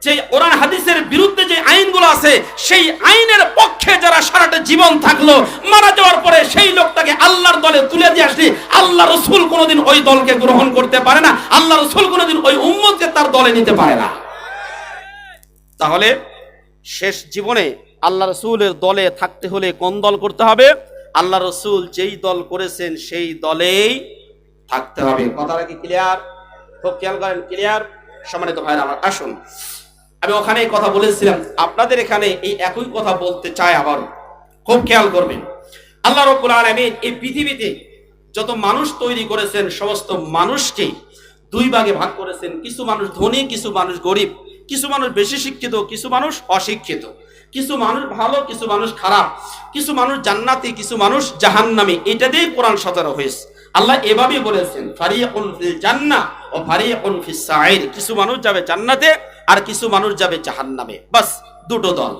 যে কোরআন হাদিসের বিরুদ্ধে যে আইনগুলো আছে, সেই আইনের পক্ষে যারা সারাটা জীবন থাকলো, মারা যাওয়ার পরে সেই লোকটাকে আল্লাহর দলে তুলে দিয়ে আসলে আল্লাহ রাসূল কোনোদিন ওই দলকে গ্রহণ করতে পারে না, আল্লাহ রাসূল কোনোদিন ওই উম্মতকে তার দলে নিতে পারে না। তাহলে শেষ জীবনে আল্লাহ রাসূলের দলে থাকতে হলে কোন দল করতে হবে? আল্লাহ রাসূল যেই দল করেছেন সেই দলেই থাকতে হবে। কথাটা কি ক্লিয়ার? খুব খেয়াল করেন, ক্লিয়ার? সম্মানিত ভাইরা আমার, আসুন, আমি ওখানে কথা বলেছিলাম, আপনাদের এখানে এই একই কথা বলতে চাই আবার, খুব খেয়াল করবেন। আল্লাহ রাব্বুল আলামিন এই পৃথিবীতে যত মানুষ তৈরি করেছেন, সমস্ত মানুষকে দুই ভাগে ভাগ করেছেন। কিছু মানুষ ধনী, কিছু মানুষ গরিব, কিছু মানুষ বেশি শিক্ষিত, কিছু মানুষ অশিক্ষিত, কিছু মানুষ ভালো, কিছু মানুষ খারাপ, কিছু মানুষ জান্নাতি, কিছু মানুষ জাহান্নামী। এটা দিয়ে কোরআন সতেরো হয়েছে। আল্লাহ এভাবেই বলেছেন, ফারিকুন ফিল জান্নাহ ওয়া ফারিকুন ফিস সাঈর, কিছু মানুষ যাবে জান্নাতে আর কিছু মানুষ যাবে জাহান্নামে। বাস দুটো দল।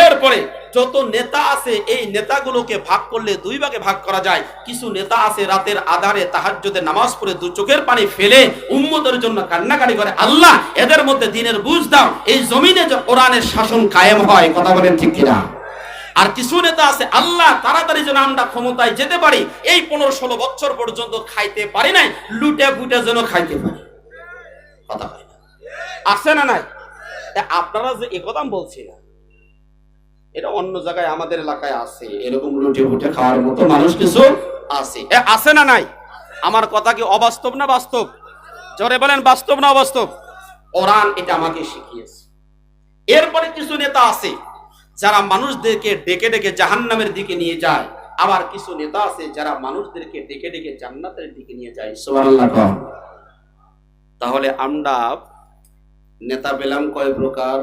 এরপরে যত নেতা আছে, এই নেতাগুলোকে ভাগ করলে দুই ভাগে ভাগ করা যায়। কিছু নেতা আছে রাতের আধারে তাহাজ্জুদে নামাজ পড়ে দু চোখের পানি ফেলে উম্মতের জন্য কান্নাকাটি করে, আল্লাহ এদের মধ্যে দ্বীনের বুঝ দাও, এই জমিনে যে কোরআনের শাসন কায়েম হয়। কথা বলেন ঠিক কিনা? আর কিছু নেতা আছে, আল্লাহ তাড়াতাড়ি যেন আমরা ক্ষমতায় যেতে পারি, এই 15-16 বছর পর্যন্ত খাইতে পারি নাই, লুটে ফুটে যেন খাইতে পারি। কথা হয় না? আছে না নাই? আপনারা যে একথা বলছি না, এটা অন্য জায়গায় আমাদের এলাকায় আছে, এরকম লুটে ফুটে খাওয়ার মতো মানুষ কিছু আছে। আছে না নাই? আমার কথা কি অবাস্তব না বাস্তব? জোরে বলেন, বাস্তব না অবাস্তব? কোরআন এটা আমাকে শিখিয়েছে। এরপরে কিছু নেতা আছে যারা মানুষদেরকে ডেকে ডেকে জাহান্নামের দিকে নিয়ে যায়, আবার কিছু নেতা আছে যারা মানুষদেরকে ডেকে ডেকে জান্নাতের দিকে নিয়ে যায়। সুবহানাল্লাহ। তাহলে আমরা নেতা পেলাম কয় প্রকার?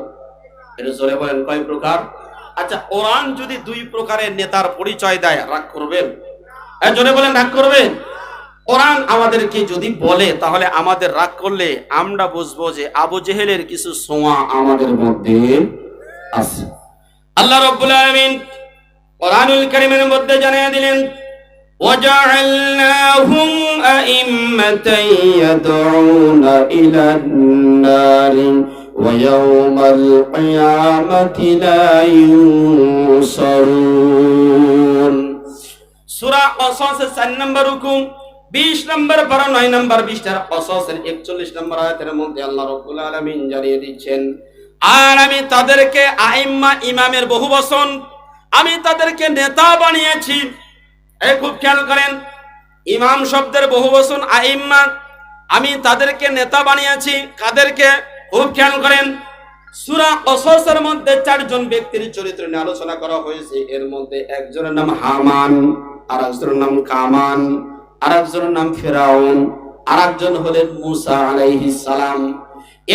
এটা জোরে বলেন, কয় প্রকার? আচ্ছা, কোরআন যদি দুই প্রকারের নেতার পরিচয় দেয়, রাগ করবেন? জোরে বলেন, রাগ করবেন? কোরআন আমাদেরকে যদি বলে, তাহলে আমাদের রাগ করলে আমরা বুঝবো যে আবু জেহেলের কিছু ছোঁয়া আমাদের মধ্যে আছে। আল্লাহ রাব্বুল আলামিন কোরআনুল কারীমের মধ্যে জানিয়ে দিলেন, وَجَعَلْنَاهُمْ أَئِمَّةً يَدْعُونَ إِلَى النَّارِ وَيَوْمَ الْقِيَامَةِ لَا يُنصَرُونَ। সূরা কসসের 4 নম্বর রুকু, 20 নম্বর পারা, 9 নম্বর 20 কসসের 41 নম্বর আয়াতের মধ্যে আল্লাহ রাব্বুল আলামিন জানিয়ে দিচ্ছেন, আর আমি তাদেরকে আইম্মা, ইমামের বহু বচন, আমি তাদেরকে নেতা বানিয়েছি। এই খুব খেয়াল করেন, ইমাম শব্দের বহু বচন আইম্মা, আমি তাদেরকে নেতা বানিয়েছি। কাদেরকে? খুব খেয়াল করেন, সূরা কসসের মধ্যে 4 জন ব্যক্তির চরিত্র নিয়ে আলোচনা করা হয়েছে। এর মধ্যে একজনের নাম হামান, আর একজনের নাম কামান, আর একজনের নাম ফিরাউন, আর একজন হলেন মুসা আলাইহিস সালাম।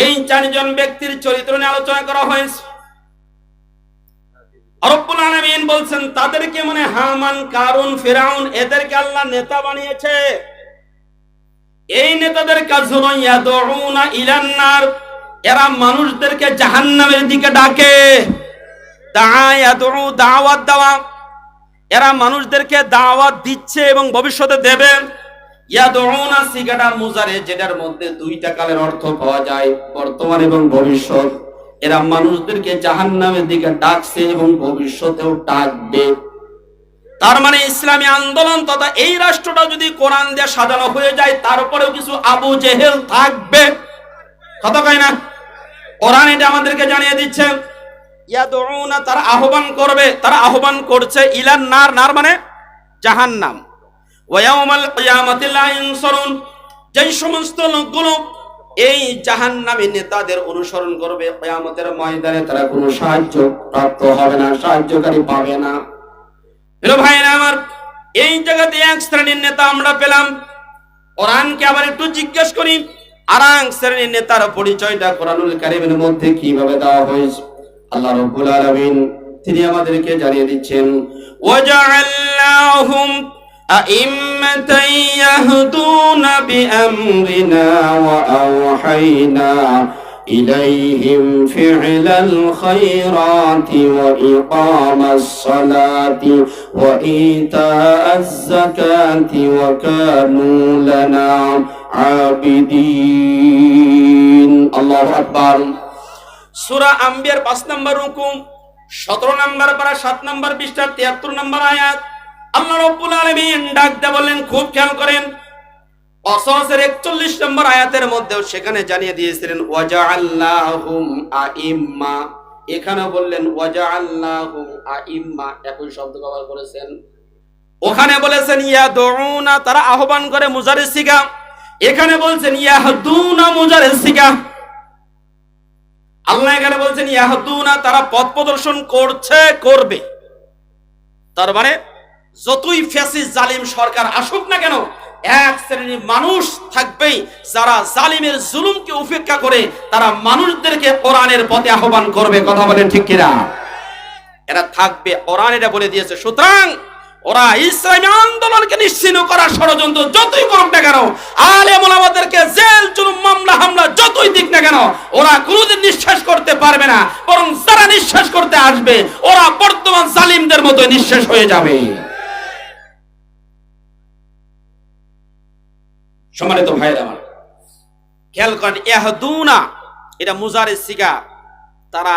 এই 4 জন ব্যক্তির চরিত্র নিয়ে আলোচনা করা হয়েছে। রব্বুল আলামিন বলছেন তাদেরকে, মানে হামান, কারুন, ফিরাউন, এদেরকে আল্লাহ নেতা বানিয়েছে। এই নেতাদের কাজ হলো ইয়াদউনা ইলান নার, এরা মানুষদেরকে জাহান্নামের দিকে ডাকে। ইয়াদউ, দাওয়াত দেওয়া, এরা মানুষদেরকে দাওয়াত দিচ্ছে এবং ভবিষ্যতে দেবে। ইয়াদউনা সিগাটা মুজারে, যেটার মধ্যে দুইটা কালের অর্থ পাওয়া যায়, বর্তমান এবং ভবিষ্যৎ। এরা মানুষদেরকে জাহান্নামের দিকে ডাকছে এবং ভবিষ্যতেও ডাকবে। তার মানে ইসলামী আন্দোলন তথা এই রাষ্ট্রটা যদি কোরআন দিয়ে সাজানো হয়ে যায়, তারপরেও কিছু আবু জেহেল থাকবে। কথা কয় না? কোরআন এটা আমাদেরকে জানিয়ে দিচ্ছে। ইয়াদউনা, তারা আহ্বান করবে, তারা আহ্বান করছে ইলান নার, নার মানে জাহান্নাম। ওয়া ইয়াউমাল কিয়ামাতি লা ইনসারুন, যেই সমস্ত লোকগুলো এই জাহান্নামী নেতাদের অনুসরণ করবে, কিয়ামতের ময়দানে তারা কোনো সাহায্য প্রাপ্ত হবে না, সাহায্যকারী পাবে না। হ্যালো ভাইরা আমার, এই জায়গাতে এক শ্রেণীর নেতা আমরা পেলাম। কোরআনকে আবার একটু জিজ্ঞেস করি, আর এক শ্রেণীর নেতার পরিচয়টা কোরআনুল কারীমের মধ্যে কিভাবে দেওয়া হয়েছে। আল্লাহ রাব্বুল আলামিন তিনি আমাদেরকে জানিয়ে দিচ্ছেন, ওয়াজআলনাহুম আইম্মাতান ইয়াহদুনা বিআমরিনা ওয়া আওহাইনা ইলাইহিম ফি'লাল খায়রাতি ওয়া ইকামাস সালাতি ওয়া ইতাআজ যাকাতি ওয়া কানু লানা আবিদিন। আল্লাহু আকবার। সূরা আম্বিয়ার 5 নম্বর রুকু, 17 নম্বর পারা, 7 নম্বর পৃষ্ঠা, 73 নম্বর আয়াত। আল্লাহ রাব্বুল আলামিন ডাক দিয়ে বললেন, খুব খেয়াল করেন, কসসের 41 নম্বর আয়াতের মধ্যেও সেখানে জানিয়ে দিয়েছিলেন ওয়াজআলনাহুম আইম্মা, এখানে বললেন ওয়াজআলনাহুম আইম্মা, একই শব্দ ব্যবহার করেছেন। ওখানে বলেছেন ইয়াদউনা, তারা আহ্বান করে মুজারে সিগা, এখানে বলছেন ইয়াহদুনা মুজারে সিগা। আল্লাহ এখানে বলছেন ইয়াহদুনা, তারা পথ প্রদর্শন করছে, করবে। তার মানে যতই ফ্যাসিস্ট জালিম সরকার আসুক না কেন, এক শ্রেণীর মানুষ থাকবেই যারা জালিমের জুলুমকে উপেক্ষা করে তারা মানুষদেরকে কোরআনের পথে আহ্বান করবে। কথা বলেন ঠিক কিনা? এরা থাকবে, কোরআন এটা বলে দিয়েছে। সুতরাং ওরা ইসলামী আন্দোলনকে নিশ্চিহ্ন করার ষড়যন্ত্র যতই করুক না কেন, আলেম ওলামাদেরকে জেল জুলুম মামলা হামলা যতই দিক না কেন, ওরা কোনোদিন নিঃশ্বাস করতে পারবে না। বরং যারা নিঃশ্বাস করতে আসবে ওরা বর্তমান জালিমদের মতো নিঃশ্বাস হয়ে যাবে। সম্মানিত ভাইরা আমার, খেয়াল করেন, ইয়াহদুনা এটা মুজারে সিগা, তারা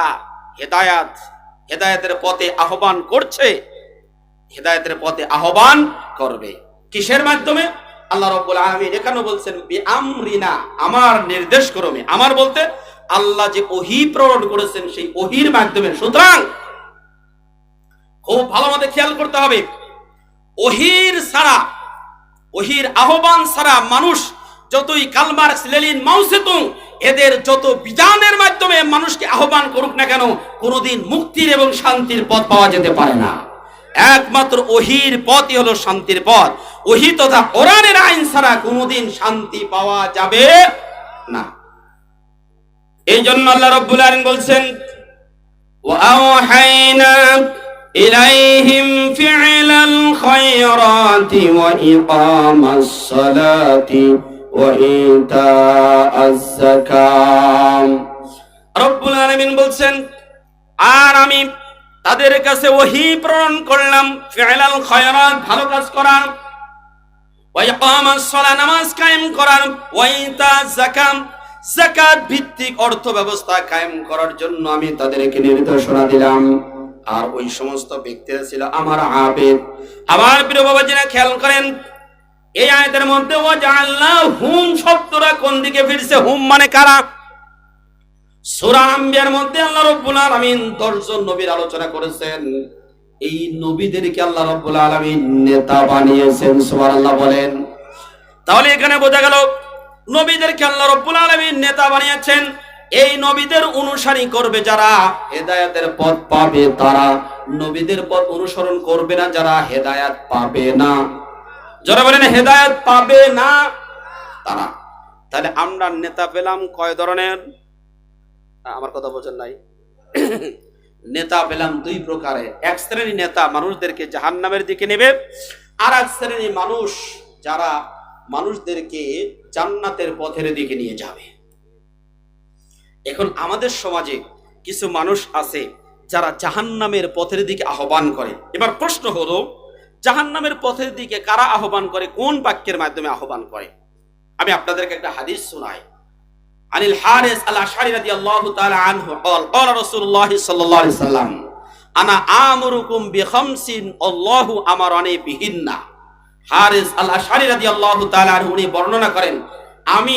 হেদায়েতের পথে আহ্বান করছে, হেদায়েতের পথে আহ্বান করবে। কিসের মাধ্যমে? আল্লাহ রাব্বুল আলামিন এখানে বলছেন বিআমরিনা, আমার নির্দেশ ক্রমে। আমার বলতে আল্লাহ যে ওহী প্রেরণ করেছেন সেই ওহীর মাধ্যমে। সুতরাং খুব ভালো মতো খেয়াল করতে হবে, ওহীর ছাড়া, ওহীর আহ্বান ছাড়া মানুষ যতই কার্ল মার্কস, লেনিন, মাও জেতুং এদের যত বিধানের মাধ্যমে মানুষকে আহ্বান করুক না কেন, কোনোদিন মুক্তির এবং শান্তির পথ পাওয়া যেতে পারে না। একমাত্র ওহীর পথই হলো শান্তির পথ। ওহী তথা কোরআনের আইন ছাড়া কোনোদিন শান্তি পাওয়া যাবে না। এই জন্য আল্লাহ রাব্বুল আলামিন বলছেন ওয়া আওহাইনা ইলাইহিম ফি'লাল খায়রাতি ওয়া ইকামাস সালাতি ওয়া ইতাআজ যাকাত। রাব্বুল আলামিন বলছেন, আর আমি তাদের কাছে ওহী প্রেরণ করলাম, ফি'লাল খায়রাত ভালো কাজ করার, ওয়া ইকামাস সালাত নামাজ কায়েম করার, ওয়া ইতাআজ যাকাত যাকাত ভিত্তিক অর্থ ব্যবস্থা কায়েম করার জন্য আমি তাদেরকে নির্দেশনা দিলাম। আর ওই সমস্ত ব্যক্তিরা ছিল আমার আবেদ। আমার প্রিয় বাবাজিরা খেয়াল করেন, এই আয়াতের মধ্যে ওয়াজআলনাহুম শব্দটা কোন দিকে ফিরছে? হুম মানে কারা? সূরা আম্বিয়ার মধ্যে আল্লাহ রাব্বুল আলামিন 10 জন নবীর আলোচনা করেছেন। এই নবীদেরকে আল্লাহ রাব্বুল আলামিন নেতা বানিয়েছেন। সুবহানাল্লাহ বলেন। তাহলে এখানে বোঝা গেল নবীদেরকে আল্লাহ রাব্বুল আলামিন নেতা বানিয়েছেন। এই নবীদের অনুসরণ করবে যারা, হেদায়েতের পথ পাবে তারা। নবীদের পথ অনুসরণ করবে না যারা, হেদায়েত পাবে না। যারা বলেন হেদায়েত পাবে না তারা। তাহলে আমরা নেতা পেলাম কয় ধরনের? আমার কথা বোঝেন নাই? নেতা পেলাম দুই প্রকারে। এক শ্রেণী নেতা মানুষদেরকে জাহান্নামের দিকে নেবে, আর এক শ্রেণী মানুষ যারা মানুষদেরকে জান্নাতের পথের দিকে নিয়ে যাবে। এখন আমাদের সমাজে কিছু মানুষ আছে যারা জাহান্নামের পথের দিকে আহ্বান করে। এবার প্রশ্ন হলো, জাহান্নামের পথের দিকে কারা আহ্বান করে, কোন বাক্যের মাধ্যমে আহ্বান করে? আমি আপনাদেরকে একটা হাদিস শোনাই। আনিল হারিস আল আশআরি রাদিয়াল্লাহু তাআলা আনহু قال قال رسول الله صلى الله عليه وسلم আনা আমুরুকুম বিখামসিন আল্লাহু আমারানি বিহিন্না। হারিস আল আশআরি রাদিয়াল্লাহু তাআলা আনহু উনি বর্ণনা করেন, আমি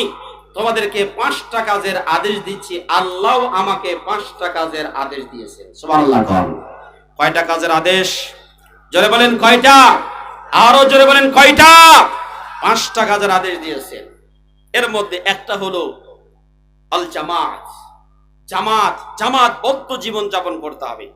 তোমাদেরকে 5টা কাজের আদেশ দিচ্ছি, আল্লাহ আমাকে 5টা কাজের আদেশ দিয়েছেন। সুবহানাল্লাহ। কয়টা কাজের আদেশ? জোরে বলেন কয়টা? আরো জোরে বলেন কয়টা? 5টা কাজের আদেশ দিয়েছেন। এর মধ্যে একটা হলো আল জামাত। জামাত জামাতবদ্ধ জীবন যাপন করতে হবে।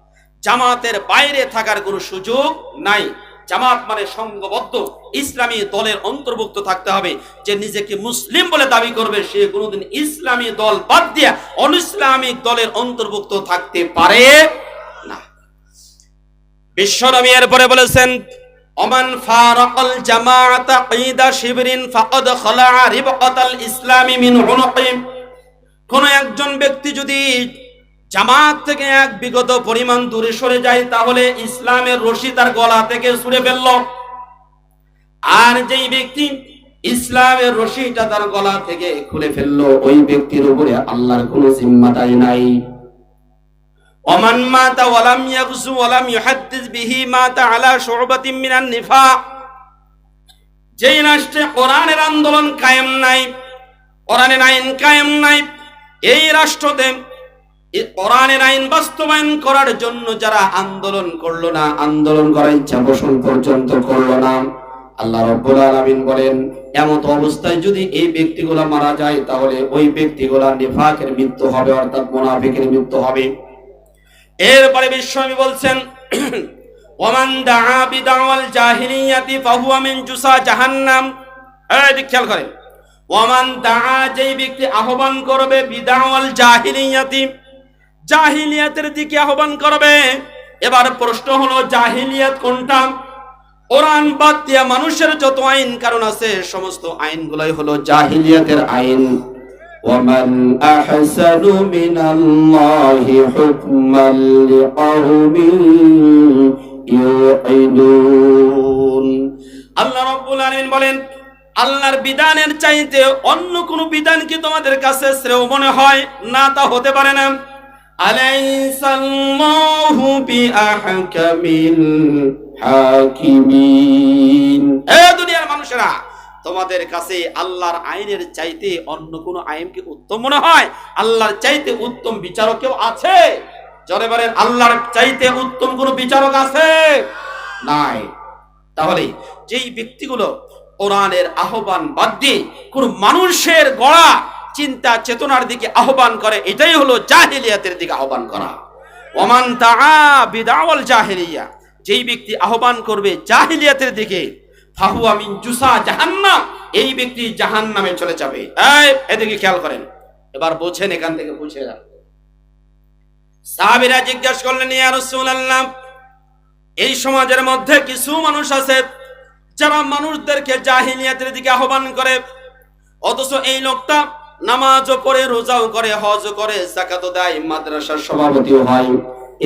জামাতের বাইরে থাকার কোনো সুযোগ নাই। জামাত মানে সংঘবদ্ধ ইসলামী দলের অন্তর্ভুক্ত থাকতে হবে। যে নিজেকে মুসলিম বলে দাবি করবে সে কোনোদিন ইসলামী দল বাদ দিয়ে অনইসলামিক দলের অন্তর্ভুক্ত থাকতে পারে না। বিশ্বনবী এরপরে বলেছেন, ওমান ফারাকাল জামাআতা ঈদা শিবরিন ফাকাদ খালাআ রিবকাতাল ইসলামি মিন উনুকি। কোন একজন ব্যক্তি যদি জামাত থেকে এক বিগত পরিমাণ দূরে সরে যায় তাহলে ইসলামের রশি তার গলা থেকে ছুঁড়ে ফেলল। আর যেই ব্যক্তি ইসলামের রশিটা তার গলা থেকে খুলে ফেললো ওই ব্যক্তির উপরে আল্লাহর কোনো জিম্মাদারি নাই। ওমান মাতা ওয়ালাম ইয়াগজু ওয়ালাম ইউহাদ্দিস বিহি মাতা আলা শুবাতিন মিনান নিফাক। যেই রাষ্ট্রে কোরআনের আন্দোলন কায়েম নাই, কোরআনের আইন কায়েম নাই, এই রাষ্ট্রতে কোরআনের আইন বাস্তবায়ন করার জন্য যারা আন্দোলন করলো না, আন্দোলন করার ইচ্ছা পোষণ পর্যন্ত করলো না, আল্লাহ রাব্বুল আলামিন বলেন এমত অবস্থায় যদি এই ব্যক্তিগুলা মারা যায় তাহলে ওই ব্যক্তিগুলা নিফাকের মৃত্যু হবে, অর্থাৎ মুনাফিকের মৃত্যু হবে। এরপরে বিশ্বনবী বলছেন, ওমান দাআ বিদাওয়াল জাহিলিয়াতি ফাহুয়া মিন জুসা জাহান্নাম। এই খেয়াল করেন, ওমান দাআ যেই ব্যক্তি আহ্বান করবে বিদাওয়াল জাহিলিয়াতি, জাহিলিয়াতের দিকে আহ্বান করবে। এবার প্রশ্ন হলো জাহিলিয়াত কোনটা? কোরআন বাদ দিয়ে মানুষের যত আইন কারণ আছে সমস্ত আইনগুলাই হলো জাহিলিয়াতের আইন। ওয়ামান আহসানু মিনাল্লাহি হুকমান লিকাওমিন ইউকিনুন। আল্লাহ রাব্বুল আলামিন বলেন, আল্লাহর বিধানের চাইতে অন্য কোন বিধান কি তোমাদের কাছে শ্রেয় মনে হয়? না, তা হতে পারে না। আলাইসাল্লাহু বিআহকামিল হাকিমিন। এ দুনিয়ার মানুষেরা, তোমাদের কাছে আল্লাহর আইনের চাইতে অন্য কোন আইন কি উত্তম মনে হয়? আল্লাহর চাইতে উত্তম বিচারক কেউ আছে? জোরে বলেন, আল্লাহর চাইতে উত্তম কোন বিচারক আছে? নাই। তাহলে যেই ব্যক্তিগুলো কোরআনের আহ্বান বাদ দিয়ে কোন মানুষের গড়া চিন্তা চেতনার দিকে আহ্বান করে, এটাই হলো জাহিলিয়াতের দিকে আহ্বান করা। ওমান দাআ বিদাওয়াল জাহিলিয়া, যেই ব্যক্তি আহ্বান করবে জাহিলিয়াতের দিকে, ফাহুয়া মিন জুসা জাহান্নাম, এই ব্যক্তি জাহান্নামে চলে যাবে। এদিকে খেয়াল করেন, এবার বোঝেন, এখান থেকে বুঝে যান। সাহাবীরা জিজ্ঞাসা করলেন, ইয়া রাসূলুল্লাহ, এই সমাজের মধ্যে কিছু মানুষ আছে যারা মানুষদেরকে জাহিলিয়াতের দিকে আহ্বান করে, অথচ এই লোকটা নামাজও পড়ে, রোজাও করে, হজও করে, যাকাতও দেয়, মাদ্রাসার সভাপতিও হয়,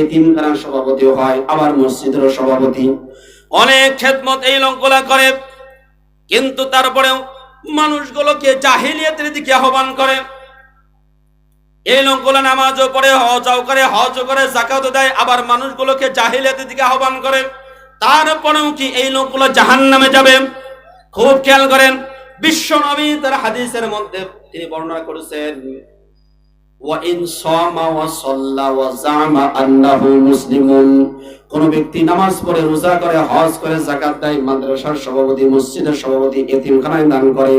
এতিমখানার সভাপতিও হয়, আবার মসজিদের সভাপতি, অনেক খেদমত এই লোকগুলা করে, কিন্তু তারপরেও মানুষগুলোকে জাহিলিয়াতের দিকে আহ্বান করে। এই লোকগুলো নামাজও পড়ে, হজও করে, যাকাতও দেয়, আবার মানুষগুলোকে জাহিলিয়াতের দিকে আহ্বান করে, তারপরেও কি এই লোকগুলো জাহান্নামে যাবে? খুব খেয়াল করেন, বিশ্বনবী তার হাদিসের মধ্যে তিনি বর্ণনা করেছেন, ওয়া ইন সামা ওয়া সাল্লা ওয়া জামা আন্নাহু মুসলিমুন, কোন ব্যক্তি নামাজ পড়ে, রোজা করে, হজ করে, যাকাত দেয়, মাদ্রাসার সভাপতি, মসজিদের সভাপতি, এতিমখানায় দান করে,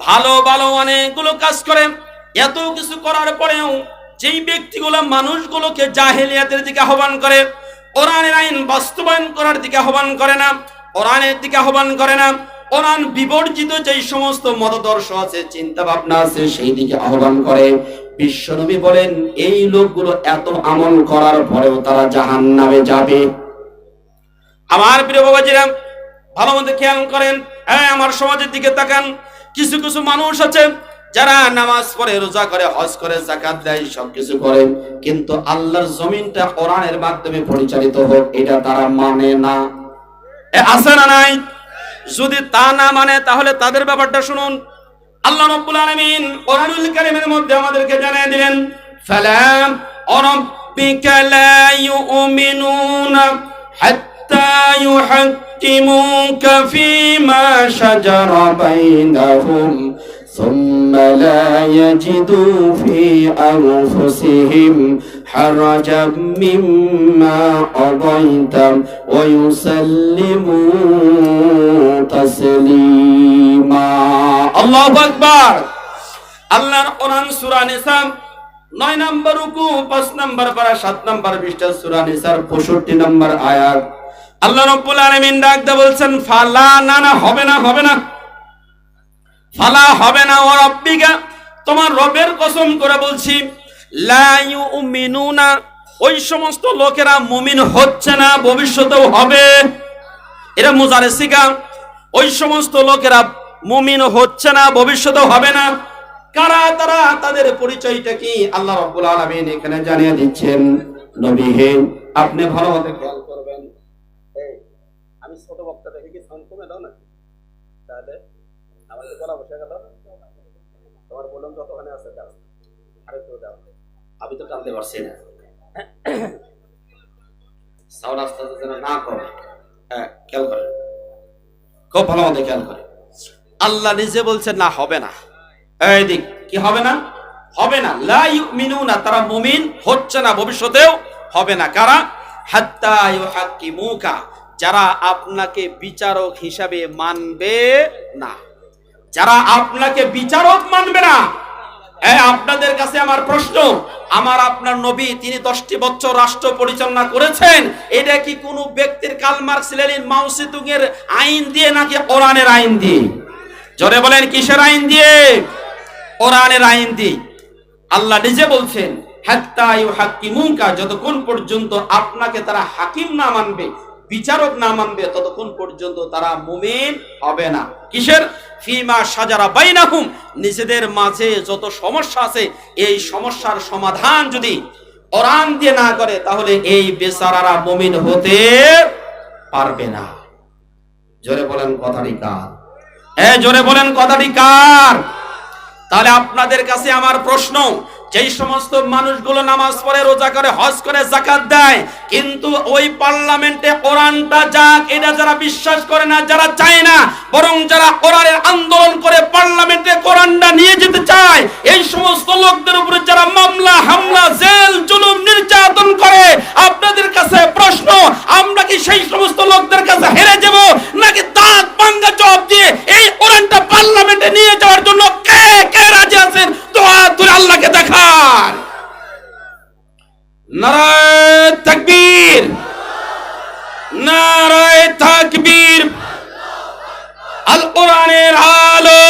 ভালো ভালো অনেকগুলো কাজ করে, এত কিছু করার পরেও যেই ব্যক্তিগুলো মানুষগুলোকে জাহিলিয়াতের দিকে আহ্বান করে, কোরআনের আইন বাস্তবায়ন করার দিকে আহ্বান করে না, কোরআনের দিকে আহ্বান করে না, কোরআন বিবর্জিত যেই সমস্ত মতাদর্শ আছে, চিন্তা ভাবনা আছে, সেই দিকে আহ্বান করে, বিশ্বনবী বলেন এই লোকগুলো এত আমল করার পরেও তারা জাহান্নামে যাবে। আমার প্রিয় বাবাজিরা, ভালো মতো খেয়াল করেন, আমার সমাজের দিকে তাকান, কিছু কিছু মানুষ আছে যারা নামাজ পড়ে, রোজা করে, হজ করে, যাকাত দেয়, সবকিছু করে, কিন্তু আল্লাহর জমিনটা কোরআনের মাধ্যমে পরিচালিত হোক এটা তারা মানে না। আছে না নাই? যদি তা না মানে তাহলে তাদের ব্যাপারটা শুনুন। আল্লাহ রাব্বুল আলামিন কোরআনুল কারীমের মধ্যে আমাদেরকে জানিয়ে দিলেন, ফালা রাব্বিকা লা ইউমিনুনা হাত্তা ইউহাক্কিমুকা ফীমা শাজারা বাইনাহুম ثم لا يجدوا في أنفسهم حرجا مما قضيت ويسلموا تسليما الله أكبر আল্লাহর কোরআন সূরা নিসা 9 নম্বর রুকু 5 নম্বর পারা 7 নম্বর পৃষ্ঠা সূরা নিসার 65 নম্বর আয়াত আল্লাহ রাব্বুল আলামিন ডাক দিয়ে বলছেন ফালা না হবে না ফালা হবে না ওয়া রাব্বিকা তোমার রবের কসম করে বলছি লা ইউমিনুনা ওই সমস্ত লোকেরা মুমিন হচ্ছে না ভবিষ্যতেও হবে। এরা মুজারে সিগা, ওই সমস্ত লোকেরা মুমিন হচ্ছে না ভবিষ্যতেও হবে না। কারা তারা, তাদের পরিচয়টা কি আল্লাহ রাব্বুল আলামিন এখানে জানিয়ে দিচ্ছেন। নবী হে আপনি ভালো মতো খেয়াল করবেন। আমি ছোট বক্তা দেখে কি সাউন্ড কমে দাও না, তাহলে আমাদের গলা বসে গেল। তোমার বললাম যতখানে আছে দাও, আরেকটু দাও, আমি তো টানতে পারছি না। সাউন্ড আস্তে আস্তে না করে, হ্যাঁ খেয়াল করে, খুব ভালো মতো খেয়াল করে। আল্লাহ নিজে বলছেন না হবে না। এই দিক কি হবে না? হবে না। লা ইউমিনুনা তারা মুমিন হচ্ছে না ভবিষ্যতেও হবে না। কারা? হাত্তা ইউহাক্কিমুকা যারা আপনাকে বিচারক হিসাবে মানবে না, যারা আপনাকে বিচারক মানবে না। আপনাদের কাছে আমার প্রশ্ন, আমার আপনার নবী তিনি 10টি বছর রাষ্ট্র পরিচালনা করেছেন, এটা কি কোনো ব্যক্তির কার্ল মার্কস লেনিন মাও সেতুং এর আইন দিয়ে নাকি কোরআনের আইন দিয়ে? জোরে বলেন কিসের আইন দিয়ে? কোরআনের আইন দিয়ে। আল্লাহ নিজে বলছেন হাত্তা ইউহাক্কিমুকা যতক্ষণ পর্যন্ত আপনাকে তারা হাকিম না মানবে, বিচারক না মানবে, ততক্ষণ পর্যন্ত তারা মুমিন হবে না। কিসের? ফিমা শাজারা বাইনাহুম নিজেদের মাঝে যত সমস্যা আছে এই সমস্যার সমাধান যদি কোরআন দিয়ে না করে তাহলে এই বেচারারা মুমিন হতে পারবে না। জোরে বলেন কথাটি কার? জোরে বলেন কথাটি কার? তাহলে আপনাদের কাছে আমার প্রশ্ন, যেই সমস্ত মানুষগুলো নামাজ পড়ে, রোজা করে, হজ করে, যাকাত দেয়, কিন্তু ওই পার্লামেন্টে কোরআনটা যাক এটা যারা বিশ্বাস করে না, যারা চায় না, বরং যারা কোরআনের আন্দোলন করে পার্লামেন্টে কোরআনটা নিয়ে যেতে চায়, এই সমস্ত লোকদের উপরে যারা মামলা, হামলা, জেল, জুলুম, নির্যাতন করে, আপনাদের কাছে প্রশ্ন, আমরা কি সেই সমস্ত লোকদের কাছে হেরে যাব নাকি দাঁত ভাঙা জবাব দিয়ে এই কোরআনটা পার্লামেন্টে নিয়ে যাওয়ার জন্য কে কে রাজি আছেন? দোয়া তুলে আল্লাহকে দেখান। নারায়ে তাকবীর, নারায়ে তাকবীর। আল কোরআনের আলো,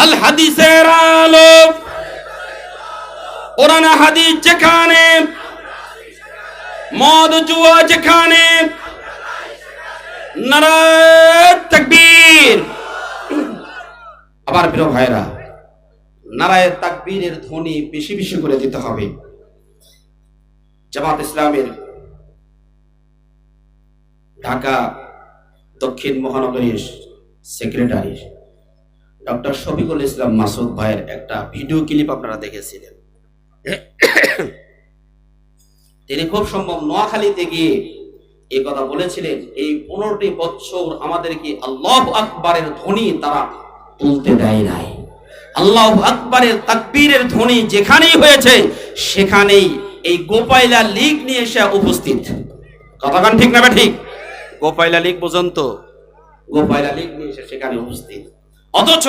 আল হাদিসের আলো, কোরআন হাদিস যেখানে, মদ জুয়া যেখানে, নারায়ে তাকবীর। আবার প্রিয় ভাইরা, নারায়ে তাকবীরের ধ্বনি বেশি বেশি করে দিতে হবে। জামাত ইসলামের ঢাকা দক্ষিণ মহানগরীর সেক্রেটারি ডক্টর শফিকুল ইসলাম মাসুদ ভাইয়ের একটা ভিডিও ক্লিপ আপনারা দেখেছিলেন। তিনি খুব সম্ভব নোয়াখালীতে গিয়ে এই কথা বলেছিলেন, এই 15টি বছর আমাদেরকে আল্লাহু আকবারের ধ্বনি তারা তুলতে দেয় নাই। আল্লাহু আকবারের তাকবীরের ধ্বনি যেখানেই হয়েছে সেখানেই এই গোপাইলা লীগ নিয়ে এসে উপস্থিত। কথাগান ঠিক না ঠিক? গোপাইলা লীগ পর্যন্ত, গোপাইলা লীগ নিয়ে এসে সেখানে উপস্থিত। অথচ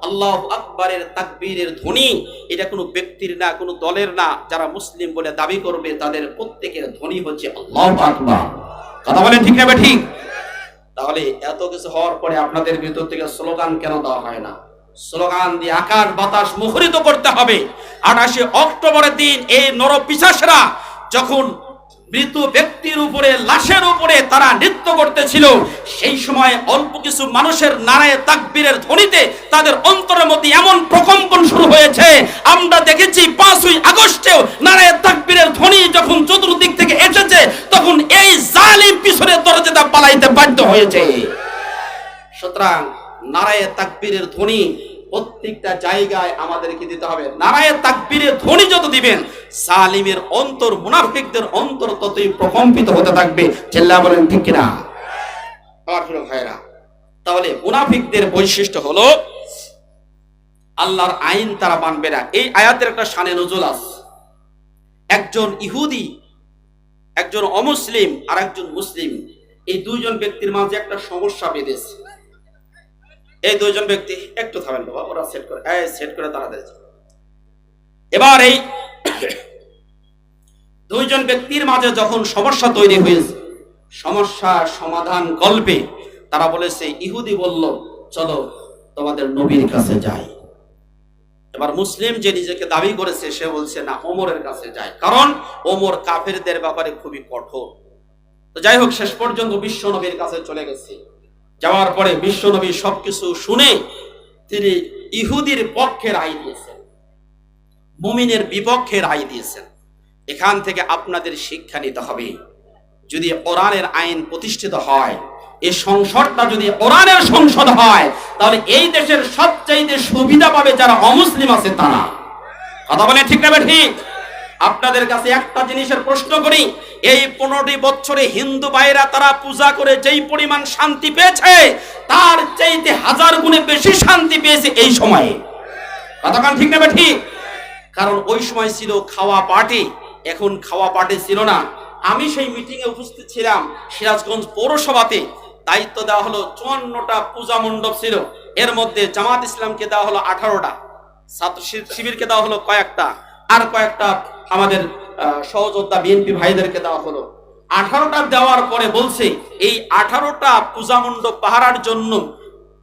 আল্লাহু আকবারের তাকবীরের ধ্বনি এটা কোনো ব্যক্তির না, কোনো দলের না, যারা মুসলিম বলে দাবি করবে তাদের প্রত্যেকের ধ্বনি হচ্ছে আল্লাহু আকবার। কথা বলেন ঠিক না ঠিক? তাহলে এত কিছু হওয়ার পরে আপনাদের ভিতর থেকে স্লোগান কেন দেওয়া হয় না? স্লোগান দিয়ে আকাশ বাতাস মুখরিত করতে হবে। 28 অক্টোবরের দিন এই নরপিশাচরা যখন মৃত ব্যক্তির উপরে, লাশের উপরে তারা নৃত্য করতেছিল, সেই সময় অল্প কিছু মানুষের নারায়ে তাকবীরের ধ্বনিতে তাদের অন্তরের মধ্যে এমন প্রকম্পন শুরু হয়েছে। আমরা দেখেছি 5ই আগস্টেও নারায়ে তাকবীরের ধ্বনি যখন চতুর্দিক থেকে এসেছে, তখন এই জালিম পিছনের দরজা মুক্তিযোদ্ধা পালাইতে বাধ্য হয়েছে। সুতরাং নারায়ে তাকবীরের ধ্বনি প্রত্যেকটা জায়গায় আমাদেরকে দিতে হবে। নারায়ে তাকবীরের ধ্বনি যত দিবেন, জালিমের অন্তর, মুনাফিকদের অন্তর ততই প্রকম্পিত হতে থাকবে। চিল্লায়া বলেন ঠিক কিনা? আমার প্রিয় ভাইরা, তাহলে মুনাফিকদের বৈশিষ্ট্য হলো আল্লাহর আইন তারা মানবে না। এই আয়াতের একটা শানে নজুল আছে। একজন ইহুদি, একজন অমুসলিম আর একজন মুসলিম, এই দুইজন ব্যক্তির মাঝে একটা সমস্যা বেঁধেছে। এই দুইজন ব্যক্তি একটু থামেন বাবা, ওরা সেট করে তাড়াতাড়ি। এবার এই দুইজন ব্যক্তির মাঝে যখন সমস্যা তৈরি হয়েছে, সমস্যার সমাধান গল্পে তারা বলেছে, ইহুদি বলল চলো তোমাদের নবীর কাছে যাই। এবার মুসলিম যে নিজেকে দাবি করেছে সে বলছে না, ওমরের কাছে যাই, কারণ ওমর কাফেরদের ব্যাপারে খুবই কঠোর। তো যাই হোক, শেষ পর্যন্ত বিশ্ব নবীর কাছে চলে গেছে। যাওয়ার পরে বিশ্ব নবী সবকিছু শুনে তিনি ইহুদির পক্ষে রায় দিয়েছেন, মুমিনের বিপক্ষে রায় দিয়েছেন। এখান থেকে আপনাদের শিক্ষা নিতে হবে, যদি কোরআনের আইন প্রতিষ্ঠিত হয়, এই সংসদটা যদি কোরআনের সংসদ হয়, তাহলে এই দেশের সবচাইতে সুবিধা পাবে যারা অমুসলিম আছে তারা। কথা বলে ঠিক না ঠিক? আপনাদের কাছে একটা জিনিসের প্রশ্ন করি, এই 15টি বছরে হিন্দু ভাইরা তারা পূজা করে যেই পরিমাণ শান্তি পেয়েছে, তার চাইতে 1000 গুণে বেশি শান্তি পেয়েছে এই সময়ে। কথা কান ঠিক না ঠিক? কারণ ওই সময় ছিল খাওয়া পার্টি, এখন খাওয়া পার্টি ছিল না। আমি সেই মিটিং এ উপস্থিত ছিলাম, সিরাজগঞ্জ পৌরসভাতে। দায়িত্ব দেওয়া হলো 54টা পূজা মণ্ডপ ছিল, এর মধ্যে জামাত ইসলামকে দেওয়া হলো 18টা, ছাত্র শিবিরকে দেওয়া হলো কয়েকটা, আর কয়েকটা আমাদের সহযোদ্ধা বিএনপি ভাইদেরকে দেওয়া হলো। 18টা দেওয়ার পরে বলছে এই 18টা পূজা মণ্ডপ পাহারার জন্য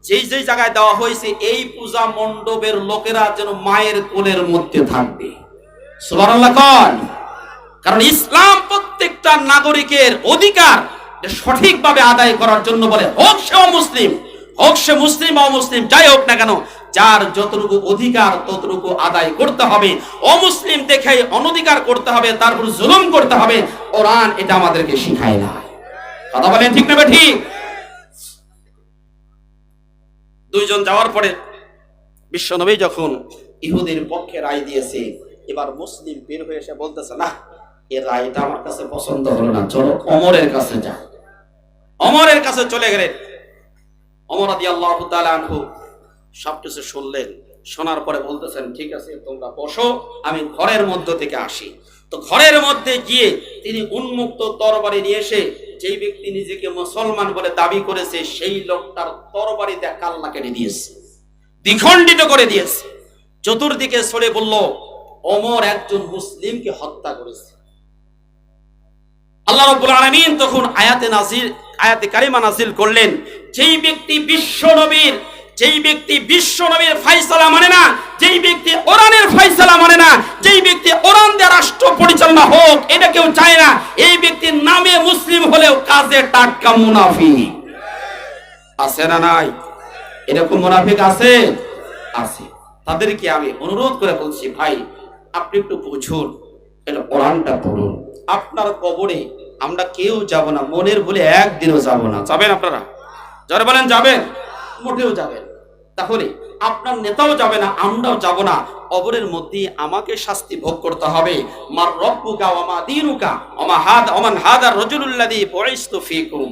যেই যেই জায়গায় দেওয়া হয়েছে, এই পূজা মণ্ডপের লোকেরা যেন মায়ের কোলের মধ্যে থাকবে। সুবহানাল্লাহ কোন? কারণ ইসলাম প্রত্যেকটা নাগরিকের অধিকার সঠিকভাবে আদায় করার জন্য বলে, হোক সে মুসলিম, হোক সে মুসলিম বা অমুসলিম, যাই হোক না কেন, যার যতটুকু অধিকার ততটুকু আদায় করতে হবে। অমুসলিম দেখে অনধিকার করতে হবে, তারপর জুলুম করতে হবে, কোরআন এটা আমাদেরকে শিখায় না। কথা বলেন ঠিক না ঠিক? দুইজন যাওয়ার পরে বিশ্বনবী যখন ইহুদির পক্ষে রায় দিয়েছে, এবার মুসলিম বের হয়ে এসে বলতেছে, না, এই রায়টা আমার কাছে পছন্দ হলো না, চলো ওমরের কাছে যাই। ওমরের কাছে চলে গেলেন। ওমর রাদিয়াল্লাহু তাআলা আনহু সবকিছু শুনলেন, শোনার পরে বলতেছেন, ঠিক আছে তোমরা বসো, আমি ঘরের মধ্য থেকে আসি। তো ঘরের মধ্যে গিয়ে তিনি উন্মুক্ত তরবারি নিয়ে এসে, যেই ব্যক্তি নিজেকে মুসলমান বলে দাবি করেছে, সেই লোকটার তরবারি দিয়ে কাল্লা কেটে দিয়েছে, দ্বিখণ্ডিত করে দিয়েছে। চতুর্দিকে ছড়ে বলল, ওমর একজন মুসলিমকে হত্যা করেছে। আল্লাহ রাব্বুল আলামিন তখন আয়াতে কারিমা নাজিল করলেন, যেই ব্যক্তি বিশ্ব নবীর ফয়সালা মানে না, যেই ব্যক্তি কোরআনের ফয়সালা মানে না, যেই ব্যক্তি কোরআন দিয়ে রাষ্ট্র পরিচালনা হোক এটা কেউ চায় না, এই ব্যক্তির নামে মুসলিম হলেও কাজে টাটকা মুনাফিক। আছে না নাই? এরকম মুনাফিক আছে? আছে। তাদেরকে আমি অনুরোধ করে বলছি, ভাই আপনি একটু বুঝুন, এটা কোরআনটা পড়ুন। আপনার কবরে আমরা কেউ যাব না, মনের ভুলে একদিনও যাব না। যাবেন আপনারা? যারা বলেন যাবেন, মোটেও যাবেন। তাহলে আপনার নেতাও যাবে না, আমরাও যাব না। কবরের মধ্যে আমাকে শাস্তি ভোগ করতে হবে। মার রব্বুকা ওয়া মা দীনুকা ওয়া মান হাদা রাজুলুল্লাযী বুইসতু ফীকুম।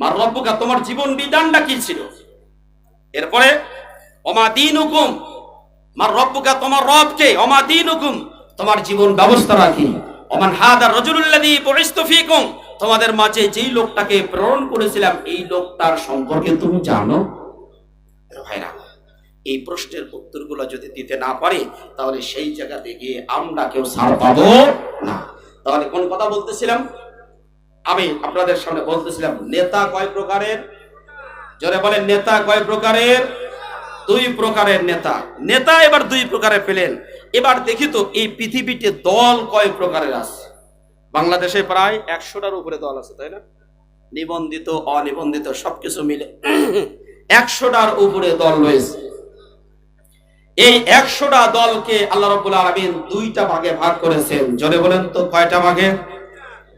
মার রব্বুকা, তোমার জীবন বিধানটা কি ছিল? এরপরে ওয়া মা দীনুকুম, মার রব্বুকা, তোমার রব কে? ওয়া মা দীনুকুম, তোমার জীবন ব্যবস্থা রাখি। ওয়া মান হাদা রাজুলুল্লাযী বুইসতু ফীকুম, তোমাদের মাঝে যেই লোকটাকে প্রেরণ করেছিলাম এই লোকটার সম্পর্কে তুমি জানো? ভাইরা, এই প্রশ্নের উত্তরগুলো যদি দিতে না পারে, তাহলে সেই জায়গাতে গিয়ে আমরা কেউ ছাড় পাবো না। তাহলে কোন কথা বলতেছিলাম? আমি আপনাদের সামনে বলতেছিলাম, নেতা কয় প্রকারের? জোরে বলেন, নেতা কয় প্রকারের? 2 প্রকারের নেতা। নেতা এবার 2 প্রকারে পেলেন। এবার দেখি তো এই পৃথিবীতে দল কয় প্রকারের আছে। বাংলাদেশে প্রায় 100টার উপরে দল আছে, তাই না? নিবন্ধিত অনিবন্ধিত সবকিছু মিলে 100টার উপরে দল রয়েছে। এই 100টা দলকে আল্লাহ রাব্বুল আলামিন 2টা ভাগে ভাগ করেছেন। জোরে বলেন তো কয়টা ভাগে?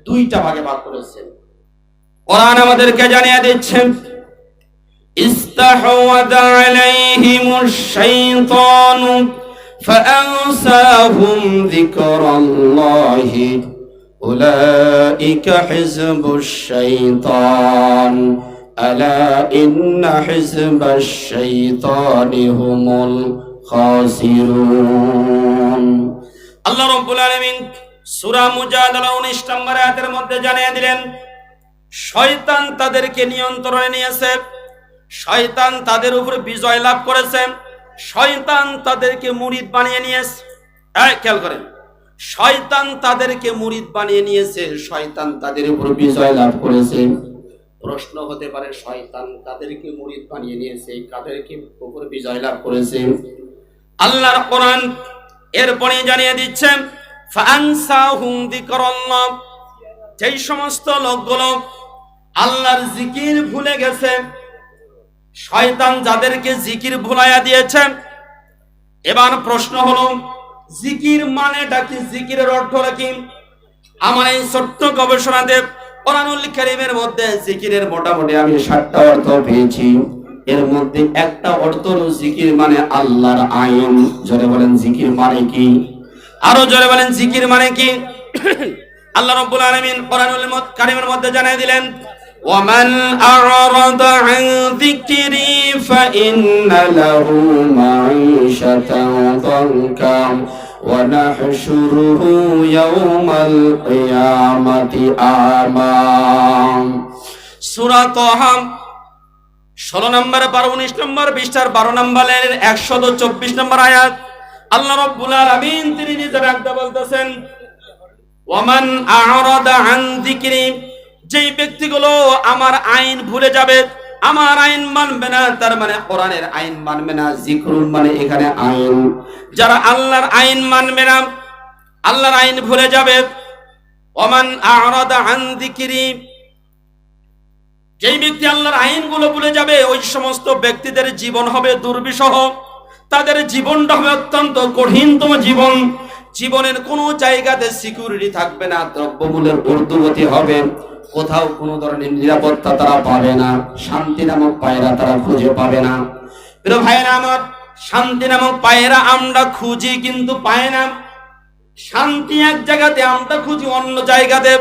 2টা ভাগে ভাগ করেছেন। কোরআন আমাদেরকে জানিয়ে দিচ্ছেন ইস্তাহওয়াযা আলাইহিমুশ শাইতানু ফাআনসাহুম যিকরাল্লাহি উলাইকা হিজবুশ শাইতান আলা ইন্না হিজবাশ শাইতানি হুমুল খাসিরুন। আল্লাহ রাব্বুল আলামিন সূরা মুজাদালা 19 নম্বর আয়াতের মধ্যে জানিয়ে দিলেন শয়তান তাদেরকে নিয়ন্ত্রণে নিয়েছে, শয়তান তাদের উপর বিজয় লাভ করেছে, শয়তান তাদেরকে মুরিদ বানিয়ে নিয়েছে। খেয়াল করেন, শয়তান তাদেরকে মুরিদ বানিয়ে নিয়েছে, শয়তান তাদের উপর বিজয় লাভ করেছে। প্রশ্ন হতে পারে শয়তান তাদেরকে মুরিদ বানিয়ে নিয়েছে, কাদেরকে উপর বিজয় লাভ করেছে? আল্লাহর কোরআন এরপরে জানিয়ে দিচ্ছে ফাআনসাহুম যিকরাল্লাহ, যেই সমস্ত লোকগুলো আল্লাহর জিকির ভুলে গেছে, শয়তান যাদেরকে জিকির ভুলাইয়া দিয়েছে। এবার প্রশ্ন হলো জিকির মানেটা কি, জিকিরের অর্থটা কি? আমার এই ছোট্ট গবেষণাতে কোরআনুল কারীমের মধ্যে জিকিরের মোটামুটি আমি 7টা অর্থ পেয়েছি। এর মধ্যে একটা অর্থ হলো জিকির মানে আল্লাহর আইন। জোরে বলেন জিকির মানে কি? আরো জোরে বলেন জিকির মানে কি? আল্লাহ রাব্বুল আলামিন কোরআনুল কারীমের মধ্যে জানিয়ে দিলেন ওয়ামান আ'রাদা আন যিকরি ফাইন্না লাহু মাঈশাতান দানকা ওয়া নাহশুরুহু ইয়াওমাল কিয়ামাতি আমা। সূরা তাহা 16 নম্বর 19 নম্বর পৃষ্ঠার 12 নম্বরের 124 নম্বর আয়াত আল্লাহ রাব্বুল আলামিন তিনি নিজে ডাকতে বলতেছেন ওয়ামান আ'রাদা আন যিকরি, যেই ব্যক্তিগুলো আমার আইন ভুলে যাবে, আমার আইন মানবে না, তার মানে কোরআনের আইন মানবে না। যিকরুন মানে এখানে আইন। যারা আল্লাহর আইন মানবে না, আল্লাহর আইন ভুলে যাবে, ওয়ামান আ'রাদা আন যিকরি, যেই ব্যক্তি আল্লাহর আইনগুলো ভুলে যাবে, ওই সমস্ত ব্যক্তিদের জীবন হবে দুর্বিষহ, তাদের জীবনটা হবে অত্যন্ত কঠিনতম জীবন। জীবনের কোনো জায়গাতে সিকিউরিটি থাকবে না, দ্রব্যমূল্যের ঊর্ধ্বগতি হবে, কোথাও কোনো ধরনের নিরাপত্তা তারা পাবে না, শান্তি নামক পায়রা তারা খুঁজে পাবে না। প্রিয় ভাইরা আমার, শান্তি নামক পায়রা আমরা খুঁজি কিন্তু পাই না। শান্তি এক জায়গাতে, আমরা খুঁজি অন্য জায়গাতে।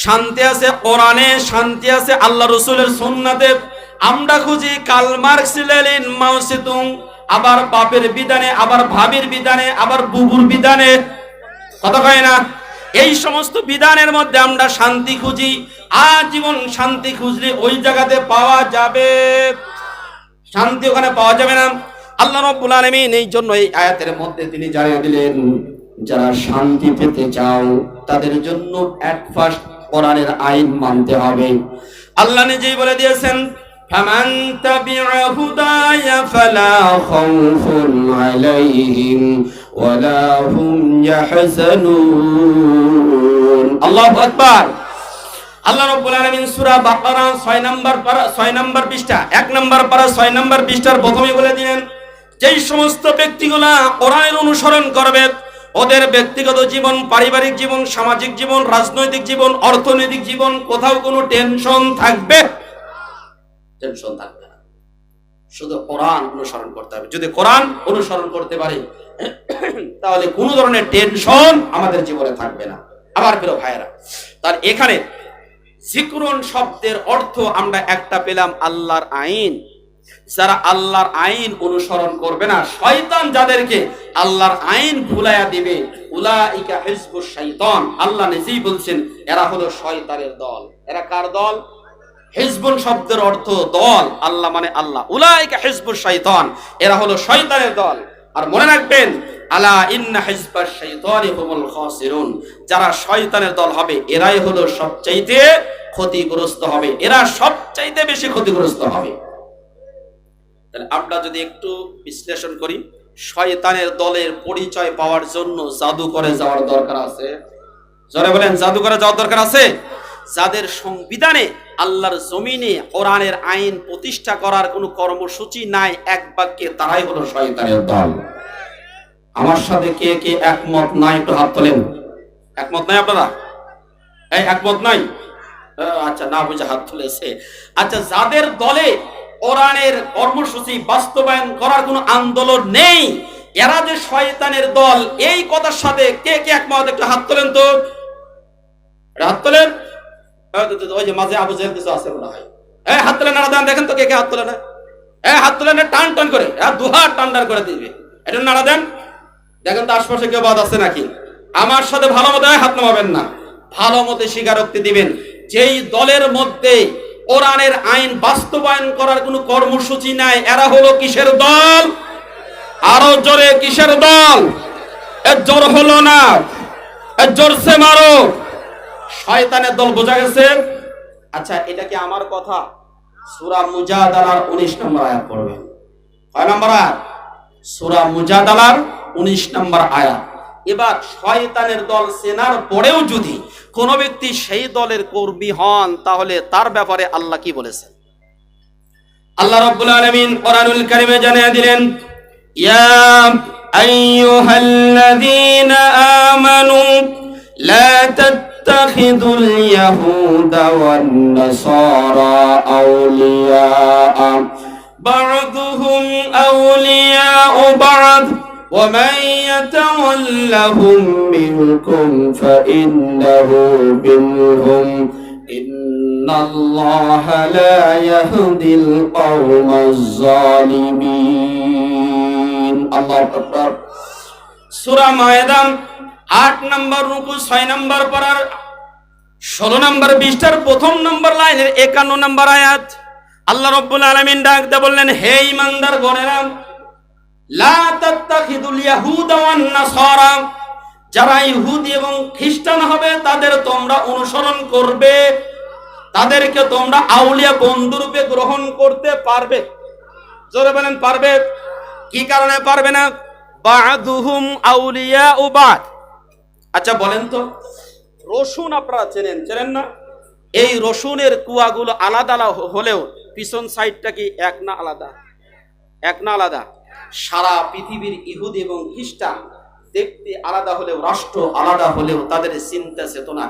শান্তি আছে কোরআনে, শান্তি আছে আল্লাহ রাসূলের সুন্নাতে। আমরা খুঁজি কার্ল মার্কস, লেনিন, মাও সেতুং, আবার বাপের বিধানে, আবার ভাবির বিধানে, আবার বুবুর বিধানে, কথা কয় না? এই সমস্ত বিধানের মধ্যে আমরা শান্তি খুঁজি। আজীবন শান্তি খুঁজলে ওই জায়গাতে পাওয়া যাবে? শান্তি ওখানে পাওয়া যাবে না। আল্লাহ রাব্বুল আলামিন এই জন্য এই আয়াতের মধ্যে তিনি জানিয়ে দিলেন যারা শান্তি পেতে চাও তাদের জন্য এট ফার্স্ট কোরআনের আইন মানতে হবে। আল্লাহ নিজেই বলে দিয়েছেন ফামান তাবিআ হুদায়া ফালা খাউফুন আলাইহিম ওয়ালা হুম ইয়াহজানুন। আল্লাহু আকবার। আল্লাহ রাব্বুল আলামিন সূরা বাকারা 6 নম্বর পৃষ্ঠা 1 নম্বর পারা 6 নম্বর পৃষ্ঠার প্রথমে বলে দিলেন যেই সমস্ত ব্যক্তিগুলা কোরআনের অনুসরণ করবে ওদের ব্যক্তিগত জীবন, পারিবারিক জীবন, সামাজিক জীবন, রাজনৈতিক জীবন, অর্থনৈতিক জীবন কোথাও কোনো টেনশন থাকবে না। শুধু কোরআন অনুসরণ করতে হবে। যদি কোরআন অনুসরণ করতে পারি তাহলে কোনো ধরনের টেনশন আমাদের জীবনে থাকবে না। আবার প্রিয় ভাইয়েরা, তার এখানে যিকরুন শব্দের অর্থ আমরা একটা পেলাম আল্লাহর আইন। যারা আল্লাহর আইন অনুসরণ করবে না, শয়তান যাদেরকে আল্লাহর আইন ভুলাইয়া দিবে, উলাইকা হিজবুশ শাইতান। আল্লাহ নিজেই বলছেন এরা হলো শয়তানের দল। এরা কার দল? হিজবুন শব্দের অর্থ দল, আল্লাহ মানে আল্লাহ। উলাইকা হিজবুশ শাইতান, এরা হলো শয়তানের দল। আর মনে রাখবেন আলা ইন্না হিজবাশ শাইতানি হুমুল খাসিরুন, যারা শয়তানের দল হবে এরাই হলো সবচাইতে ক্ষতিগ্রস্ত হবে, এরা সবচাইতে বেশি ক্ষতিগ্রস্ত হবে। তাহলে আমরা যদি একটু বিশ্লেষণ করি, শয়তানের দলের পরিচয় পাওয়ার জন্য জাদুঘরে যাওয়ার দরকার আছে। জোরে বলেন জাদুঘরে যাওয়ার দরকার আছে। যাদের সংবিধানে আল্লাহর জমিনে কোরআনের আইন প্রতিষ্ঠা করার কোনো কর্মসূচি নাই, এক বাক্যে তারাই হলো শয়তানের দল। আমার সাথে কে কে একমত নাই একটু হাত তোলেন। একমত নাই আপনারা? এই একমত নাই? আচ্ছা, না বুঝে হাত তুলেছে। আচ্ছা, যাদের দলে কোরআনের কর্মসূচি বাস্তবায়ন করার কোনো আন্দোলন নেই, এরা যে শয়তানের দল, এই কথার সাথে কে কে একমত? একটু হাত তোলেন তো, হাত তোলেন। ওই যে মাঝে আবু জেহেল কিছু আছে মনে হয়, হাত তোলেন নাড়া দেন, দেখেন তো কে কে হাত তোলে না। হাত তোলেন, টান টান করে, দুহাত টান টান করে দিবে, এটা নাড়া দেন, দেখেন তো আশপাশে কেউ বাদ আছে নাকি। আমার সাথে ভালো মতো হাত নামাবেন না, ভালো মতো স্বীকারোক্তি দিবেন। যেই দলের মধ্যে কোরআনের আইন বাস্তবায়ন করার কোনো কর্মসূচি নাই, এরা হলো কিসের দল? আরো জোরে, কিসের দল? এর জোর হলো না, এর জোরসে মারো। শয়তানের দল, বোঝা গেছে? আচ্ছা, এটা কি আমার কথা? সূরা মুজাদালার 19 নম্বর আয়াত পড়বেন। কয় নম্বর আয়াত? সূরা মুজাদালার 19 নম্বর আয়াত। এবার শয়তানের দল চেনার পরেও যদি কোন ব্যক্তি সেই দলের কর্মী হন, তাহলে তার ব্যাপারে আল্লাহ কি বলেছেন? আল্লাহ রাব্বুল আলামিন কোরআনুল কারীমে জানিয়ে দিলেন, ইয়া আইয়ুহাল্লাযীনা আমানু লা তাত্তাখিযুল ইয়াহুদা ওয়ান নাসারা আউলিয়া বা'দুহুম আউলিয়াউ বা'দ ومن يتولهم منكم فإنه منهم إن الله لا يهدي القوم الظالمين الله أكبر সূরা মায়েদা 8 নম্বর রুকু 6 নম্বর পারার 16 নম্বর 20টার প্রথম নম্বর লাইনের 51 নম্বর আয়াত। আল্লাহ রাব্বুল আলামিন ডাক দিয়ে বললেন, হে ঈমানদার গণেরা, লা তাত্তাখিদুল ইয়াহুদা ওয়ান নাসারা, যারা ইহুদি এবং খ্রিস্টান হবে তাদের তোমরা অনুসরণ করবে, তাদেরকে তোমরা আউলিয়া বন্ধুরূপে গ্রহণ করতে পারবে। জোরে বলেন, পারবে। কি কারণে পারবে না? বা'দুহুম আউলিয়াউ বা'দ। আচ্ছা বলেন তো, রসুন আপনারা চেনেন না? এই রসুনের কুয়াগুলো আলাদা হলেও পিছন সাইডটা কি এক না আলাদা? এক না আলাদা? সারা পৃথিবীর ইহুদি এবং খ্রিস্টান দেখতে আলাদা হলেও, রাষ্ট্র আলাদা হলেও, তাদের চিন্তা চেতনা